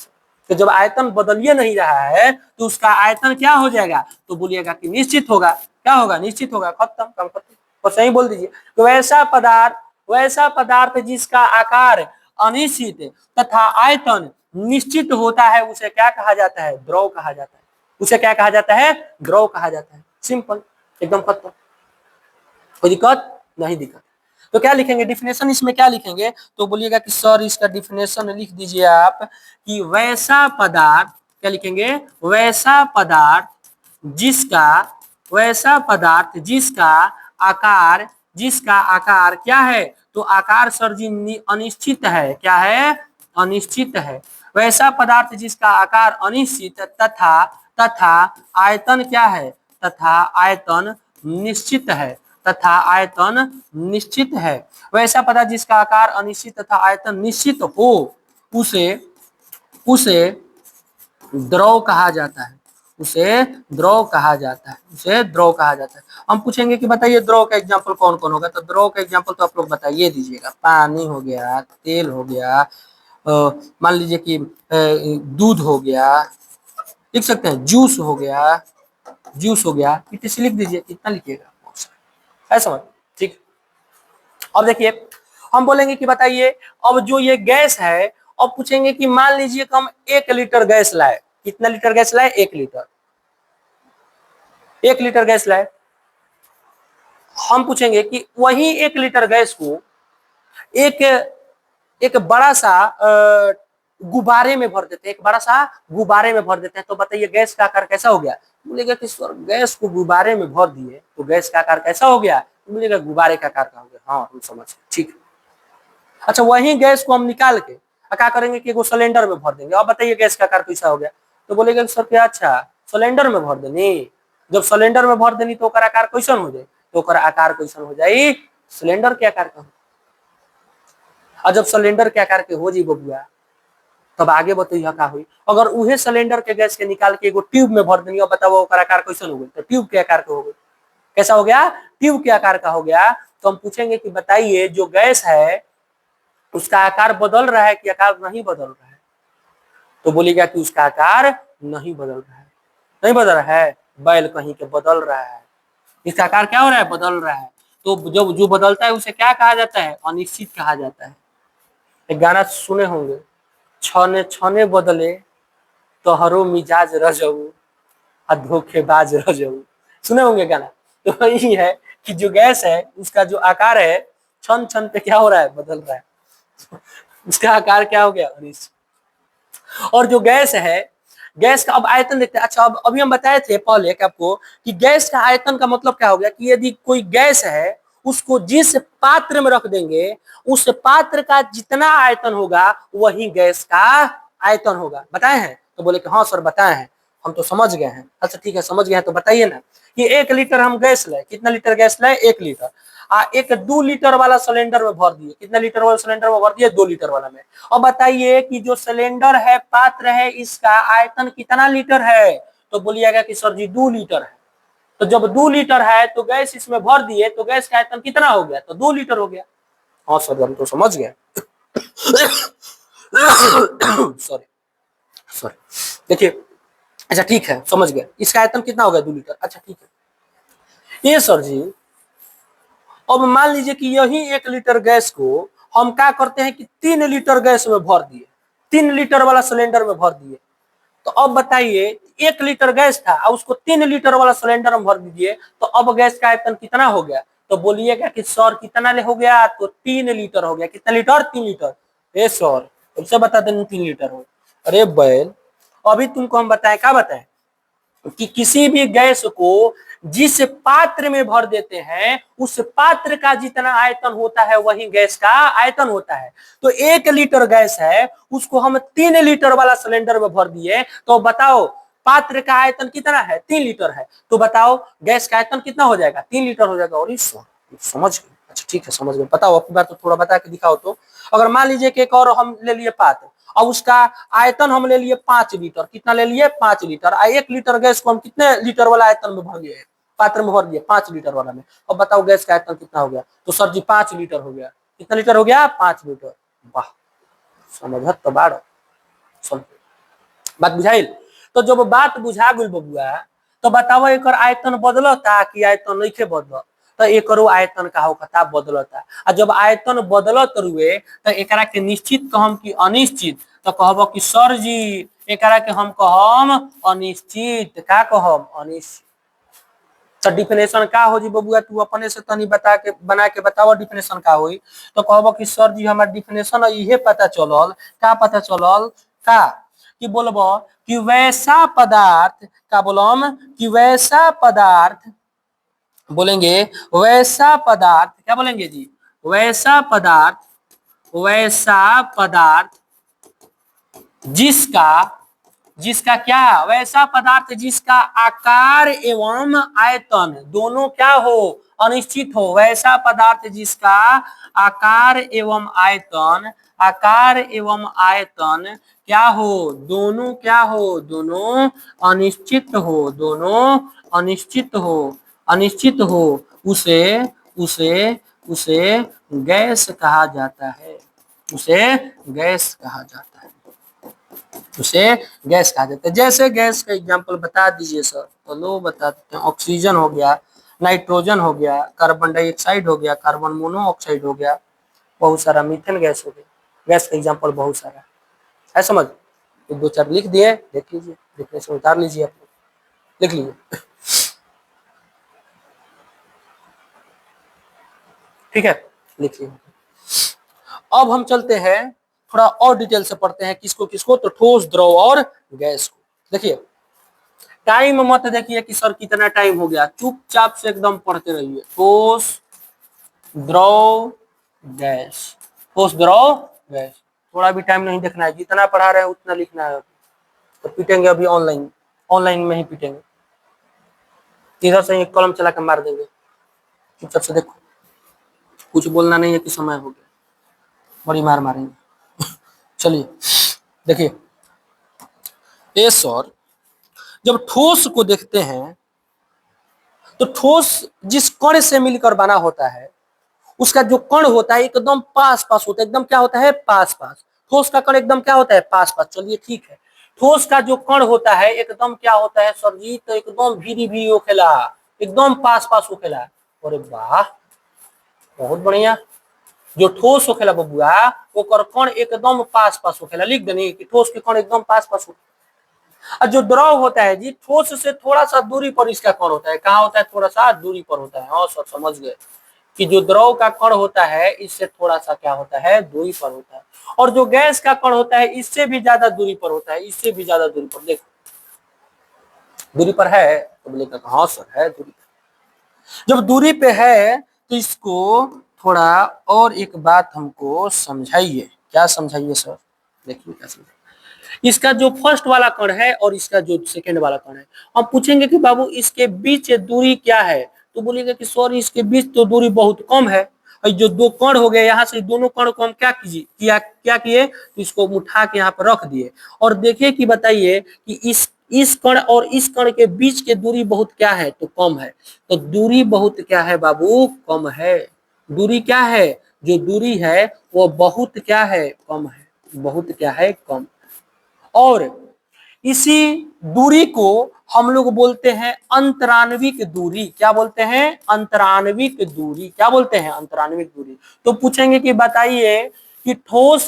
तो जब आयतन बदलिए नहीं रहा है तो उसका आयतन क्या हो जाएगा, तो बोलिएगा कि निश्चित होगा। क्या होगा, निश्चित होगा, खत्म, कम खत्म। और सही बोल दीजिए। तो वैसा पदार्थ जिसका आकार अनिश्चित तथा आयतन निश्चित होता है उसे क्या कहा जाता है, द्रव कहा जाता है। उसे क्या कहा जाता है, द्रव कहा जाता है। सिंपल, एकदम खत्म, कोई दिक्कत नहीं, दिक्कत। तो क्या लिखेंगे डिफिनेशन, इसमें क्या लिखेंगे, तो बोलिएगा कि सर इसका डिफिनेशन लिख दीजिए आप कि वैसा पदार्थ, क्या लिखेंगे, वैसा पदार्थ जिसका, वैसा पदार्थ जिसका आकार, जिसका आकार क्या है, तो आकार सर जी अनिश्चित है, क्या है, अनिश्चित है। वैसा पदार्थ जिसका आकार अनिश्चित तथा तथा आयतन क्या है, तथा आयतन निश्चित है, तथा आयतन निश्चित है। वैसा पदार्थ जिसका आकार अनिश्चित तथा आयतन निश्चित हो उसे उसे द्रव कहा जाता है, उसे द्रव कहा जाता है, उसे द्रव कहा जाता है। हम पूछेंगे कि बताइए द्रव का एग्जांपल कौन कौन होगा, तो द्रव का एग्जांपल तो आप लोग बताइए दीजिएगा। पानी हो गया, तेल हो गया, मान लीजिए कि दूध हो गया, लिख सकते हैं, जूस हो गया, जूस हो गया, इसे लिख दीजिए। कितना लिखिएगा, है समझ, ठीक। अब देखिए हम बोलेंगे कि बताइए अब जो ये गैस है, अब पूछेंगे कि मान लीजिए कि हम 1 लीटर गैस लाए, कितना लीटर गैस लाए, 1 लीटर, 1 लीटर गैस लाए। हम पूछेंगे कि वही 1 लीटर गैस को एक एक बड़ा सा गुब्बारे में भर देते हैं, एक बड़ा सा गुब्बारे में भर देते हैं, तो बताइए गैस का आकार कैसा हो गया। बोलेगा कि सर गैस को गुब्बारे में भर दिए तो गैस का आकार कैसा हो गया, बोलेगा गुब्बारे का आकार का हो गया। हाँ हम समझ, ठीक। अच्छा वही गैस को हम निकाल के क्या करेंगे कि एगो सिलेंडर में भर देंगे। अब बताइए गैस का आकार कैसा हो गया, तो बोलेगा सर क्या, अच्छा सिलेंडर में भर देनी, जब सिलेंडर में भर देनी तो आकार कैसन हो जाए, तो आकार कैसन हो जाए, सिलेंडर के आकार का। और जब सिलेंडर के आकार के हो जी बबुआ, तब आगे बताइए का हुई। अगर उहे सिलेंडर के गैस के निकाल के एगो ट्यूब में भर देनी, बताओ आकार कैसन हो गई, तो ट्यूब के आकार का हो गई। कैसा हो गया, ट्यूब के आकार का हो गया। तो हम पूछेंगे कि बताइए जो गैस है उसका आकार बदल रहा है कि आकार नहीं बदल रहा है, तो बोलिएगा कि उसका आकार नहीं बदल रहा है। नहीं बदल रहा है, बैल कहीं के बदल रहा है, इसका आकार क्या हो रहा है, बदल रहा है। तो जो बदलता है उसे क्या कहा जाता है, अनिश्चित कहा जाता है। एक गाना सुने होंगे, छने छने बदले तोहरो मिजाज रजऊ और धोखेबाज रजऊ, सुने होंगे गाना। तो यही है कि जो गैस है उसका जो आकार है क्षण क्षण पे क्या हो रहा है, बदल रहा है। उसका आकार क्या हो गया, अनिश्चित। और जो गैस है, गैस का अब आयतन देखते हैं। अच्छा, अब अभी हम बताए थे पहले कि आपको कि गैस का आयतन का मतलब क्या हो गया कि यदि कोई गैस है उसको जिस पात्र में रख देंगे उस पात्र का जितना आयतन होगा वही गैस का आयतन होगा। बताए हैं? तो बोले कि हाँ सर बताए हैं, हम तो समझ गए हैं। अच्छा ठीक है, समझ गए हैं तो बताइए ना कि 1 लीटर हम गैस लाए, कितना लीटर गैस लाए, 1 लीटर। एक 2 लीटर वाला सिलेंडर में भर दिए, कितना लीटर वाला सिलेंडर में भर दिए, 2 लीटर वाला में। और बताइए कि जो सिलेंडर है, पात्र है, इसका आयतन कितना लीटर है। तो बोलिएगा कि सर जी 2 लीटर है। तो जब 2 लीटर है तो गैस इसमें भर दिए तो गैस का आयतन कितना हो गया, तो 2 लीटर हो गया। हाँ सर हम तो समझ गए। सॉरी सॉरी, देखिए। अच्छा ठीक है, समझ गए, इसका आयतन कितना हो गया, 2 लीटर। अच्छा ठीक है, ये सर जी अब मान लीजिए कि यही 1 लीटर गैस को हम क्या करते हैं कि 3 लीटर गैस में भर दिए, 3 लीटर वाला सिलेंडर में भर दिए। तो अब बताइए 1 लीटर गैस था और उसको 3 लीटर वाला सिलेंडर में भर दीजिए, तो अब गैस का आयतन कितना हो गया। तो बोलिएगा कि सर कितना ले हो गया, तो 3 लीटर हो गया। कितना लीटर, 3 लीटर। ए सर उससे बता दें 3 लीटर हो। अरे बैल, अभी तुमको हम बताएं, क्या बताएं कि किसी भी गैस को जिस पात्र में भर देते हैं उस पात्र का जितना आयतन होता है वही गैस का आयतन होता है। तो 1 लीटर गैस है उसको हम 3 लीटर वाला सिलेंडर में भर दिए, तो बताओ पात्र का आयतन कितना है, 3 लीटर है। तो बताओ गैस का आयतन कितना हो जाएगा, 3 लीटर हो जाएगा। और इस समझ गए? अच्छा ठीक है, समझ गए। बताओ अपनी बात तो थोड़ा बता के दिखाओ। तो अगर मान लीजिए कि एक और हम ले लिए पात्र और उसका आयतन हम ले लिए 5 लीटर, कितना ले लिए, 5 लीटर। 1 लीटर गैस को हम कितने लीटर वाला आयतन में भर लिए, पात्र में भर दिए, 5 लीटर वाला में। अब बताओ गैस का आयतन कितना हो गया। तो सर जी 5 लीटर हो गया। कितना लीटर हो गया, 5 लीटर। वाह, समझत तो बाड़, बात बुझाइल। तो जब बात बुझा गई बबुआ, तो बताओ एक आयतन बदलता कि आयतन नहीं बदल। तो एक आयतन का होता बदलता। आ जब आयतन बदलत रुए तो एकरा के निश्चित कहम कि अनिश्चित। तो कहब कि सर जी एकरा के हम कहम अनिश्चित। का कहम, अनिश्चित। तो डिफिनेशन का हो जी बबुआ, तू अपने से तनी बता के बना के बताओ डिफिनेशन का होई। तो कहब कि सर जी हमार डिफिनेशन इहे पता चलल। का पता चलल, का कि बोलबो कि वैसा पदार्थ, का बोलम कि वैसा पदार्थ, बोलेंगे वैसा पदार्थ, क्या बोलेंगे जी, वैसा पदार्थ, वैसा पदार्थ जिसका, जिसका क्या, वैसा पदार्थ जिसका आकार एवं आयतन दोनों क्या हो, अनिश्चित हो। वैसा पदार्थ जिसका आकार एवं आयतन, आकार एवं आयतन क्या हो, दोनों क्या हो, दोनों अनिश्चित हो, दोनों अनिश्चित हो, अनिश्चित हो, उसे उसे उसे गैस कहा जाता है। उसे गैस कहा जाता है, उसे गैस कहा जाता है। जैसे गैस का एग्जांपल बता दीजिए सर। तो लो बता देते हैं। ऑक्सीजन हो गया, नाइट्रोजन हो गया, कार्बन डाइऑक्साइड हो गया, कार्बन मोनोऑक्साइड हो गया, बहुत सारा मीथेन गैस हो गया। गैस का एग्जांपल बहुत सारा है, समझ। एक दो चार लिख दिए, देख लीजिए, लिखने से उतार लीजिए, आप लिख लीजिए। ठीक है, लिख लीजिए। अब हम चलते हैं थोड़ा और डिटेल से पढ़ते हैं किसको किसको, तो ठोस, द्रव और गैस को। देखिए टाइम मत देखिए कि सर कितना टाइम हो गया, चुपचाप से एकदम पढ़ते रहिए। ठोस, द्रव, गैस, ठोस, द्रव, गैस। थोड़ा भी टाइम नहीं देखना है, जितना पढ़ा रहे हैं उतना लिखना है। तो पीटेंगे अभी ऑनलाइन, ऑनलाइन में ही पीटेंगे। इधर से एक कलम चला के मार देंगे। चुपचाप से देखो, कुछ बोलना नहीं है कि समय हो गया, बड़ी मार मारेंगे। चलिए देखिए, ए सर जब ठोस को देखते हैं तो ठोस जिस कण से मिलकर बना होता है उसका जो कण होता है एकदम पास पास होता है, एकदम क्या होता है, पास पास। ठोस का कण एकदम क्या होता है, पास पास। चलिए ठीक है, ठोस का जो कण होता है एकदम क्या होता है सर जी, तो एकदम भीरी भीरी होखेला, एकदम पास पास होखेला। अरे वाह, बहुत बढ़िया। जो ठोस होखेला बबुआ, ओकर कण एकदम पास पास होखेला। लिख देनी कि ठोस के कण एकदम पास पास होखेला। और जो द्रव होता है जी, ठोस से थोड़ा सा दूरी पर इसका कण होता है। कहाँ होता है? थोड़ा सा दूरी पर होता है। हाँ सर, समझ गए कि जो द्रव का कण होता है इससे थोड़ा सा क्या होता है, दूरी पर होता है। और जो गैस का कण होता है इससे भी ज्यादा दूरी पर होता है, इससे भी ज्यादा दूरी पर। देखो दूरी पर है तो बोलेगा हाँ सर है दूरी पर। जब दूरी पे है तो इसको थोड़ा और एक बात हमको समझाइए। क्या समझाइए सर? देखिए क्या समझाइए। इसका जो फर्स्ट वाला कण है और इसका जो सेकेंड वाला कण है, हम पूछेंगे कि बाबू इसके बीच दूरी क्या है, तो बोलेगा कि सर इसके बीच तो दूरी बहुत कम है। और जो दो कण हो गए यहाँ से, दोनों कण को हम क्या कीजिए क्या किए, तो इसको उठा के यहाँ पर रख दिए और देखिए कि बताइए कि इस कण और इस कण के बीच के दूरी बहुत क्या है, तो कम है। तो दूरी बहुत क्या है बाबू, कम है। दूरी क्या है? जो दूरी है वो बहुत क्या है, कम है। बहुत क्या है, कम। और इसी दूरी को हम लोग बोलते हैं अंतराण्विक दूरी। क्या बोलते हैं? अंतराण्विक दूरी। क्या बोलते हैं? अंतराण्विक दूरी। तो पूछेंगे कि बताइए कि ठोस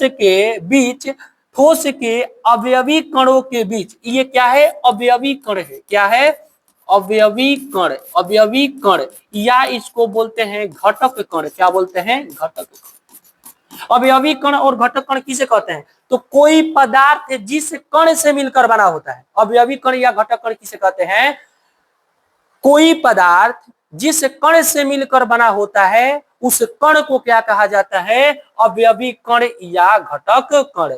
के अवयवी कणों के बीच ये क्या है? अवयवी कण है। क्या है? अवयवी कण। अवयवी कण या इसको बोलते हैं घटक कण। क्या बोलते हैं? घटक कण। अवयवी कण और घटक कण किसे कहते हैं? तो कोई पदार्थ जिस कण से मिलकर बना होता है। अवयवी कण या घटक कण किसे कहते हैं? कोई पदार्थ जिस कण से मिलकर बना होता है उस कण को क्या कहा जाता है? अवयवी कण या घटक कण।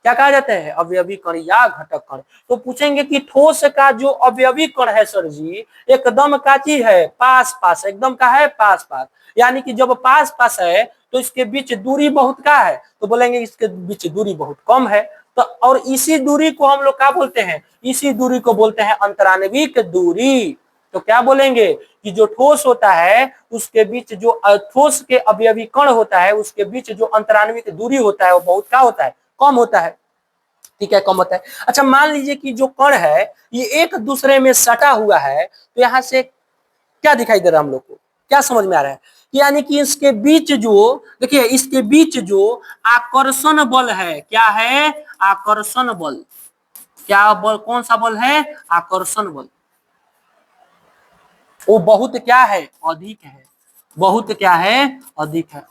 क्या कहा जाता है? अवयवी कण या घटक कण। तो पूछेंगे कि ठोस का जो अवयवी कण है सर जी, एकदम का चीज है, पास पास, एकदम का है पास पास। यानी कि जब पास पास है तो इसके बीच दूरी बहुत का है, तो बोलेंगे इसके बीच दूरी बहुत कम है। तो और इसी दूरी को हम लोग क्या बोलते हैं? इसी दूरी को बोलते हैं अंतराण्विक दूरी। तो क्या बोलेंगे कि जो ठोस होता है उसके बीच जो ठोस के अवयवी कण होता है उसके बीच जो अंतराण्विक दूरी होता है वो बहुत क्या होता है? कम होता है। ठीक है, कम होता है। अच्छा मान लीजिए कि जो कण है ये एक दूसरे में सटा हुआ है, तो यहां से क्या दिखाई दे रहा है हम लोग को? क्या समझ में आ रहा है? यानी कि इसके बीच जो, देखिए इसके बीच जो आकर्षण बल है, क्या है? आकर्षण बल। क्या बल? कौन सा बल है? आकर्षण बल। वो बहुत क्या है? अधिक है। बहुत क्या है? अधिक है।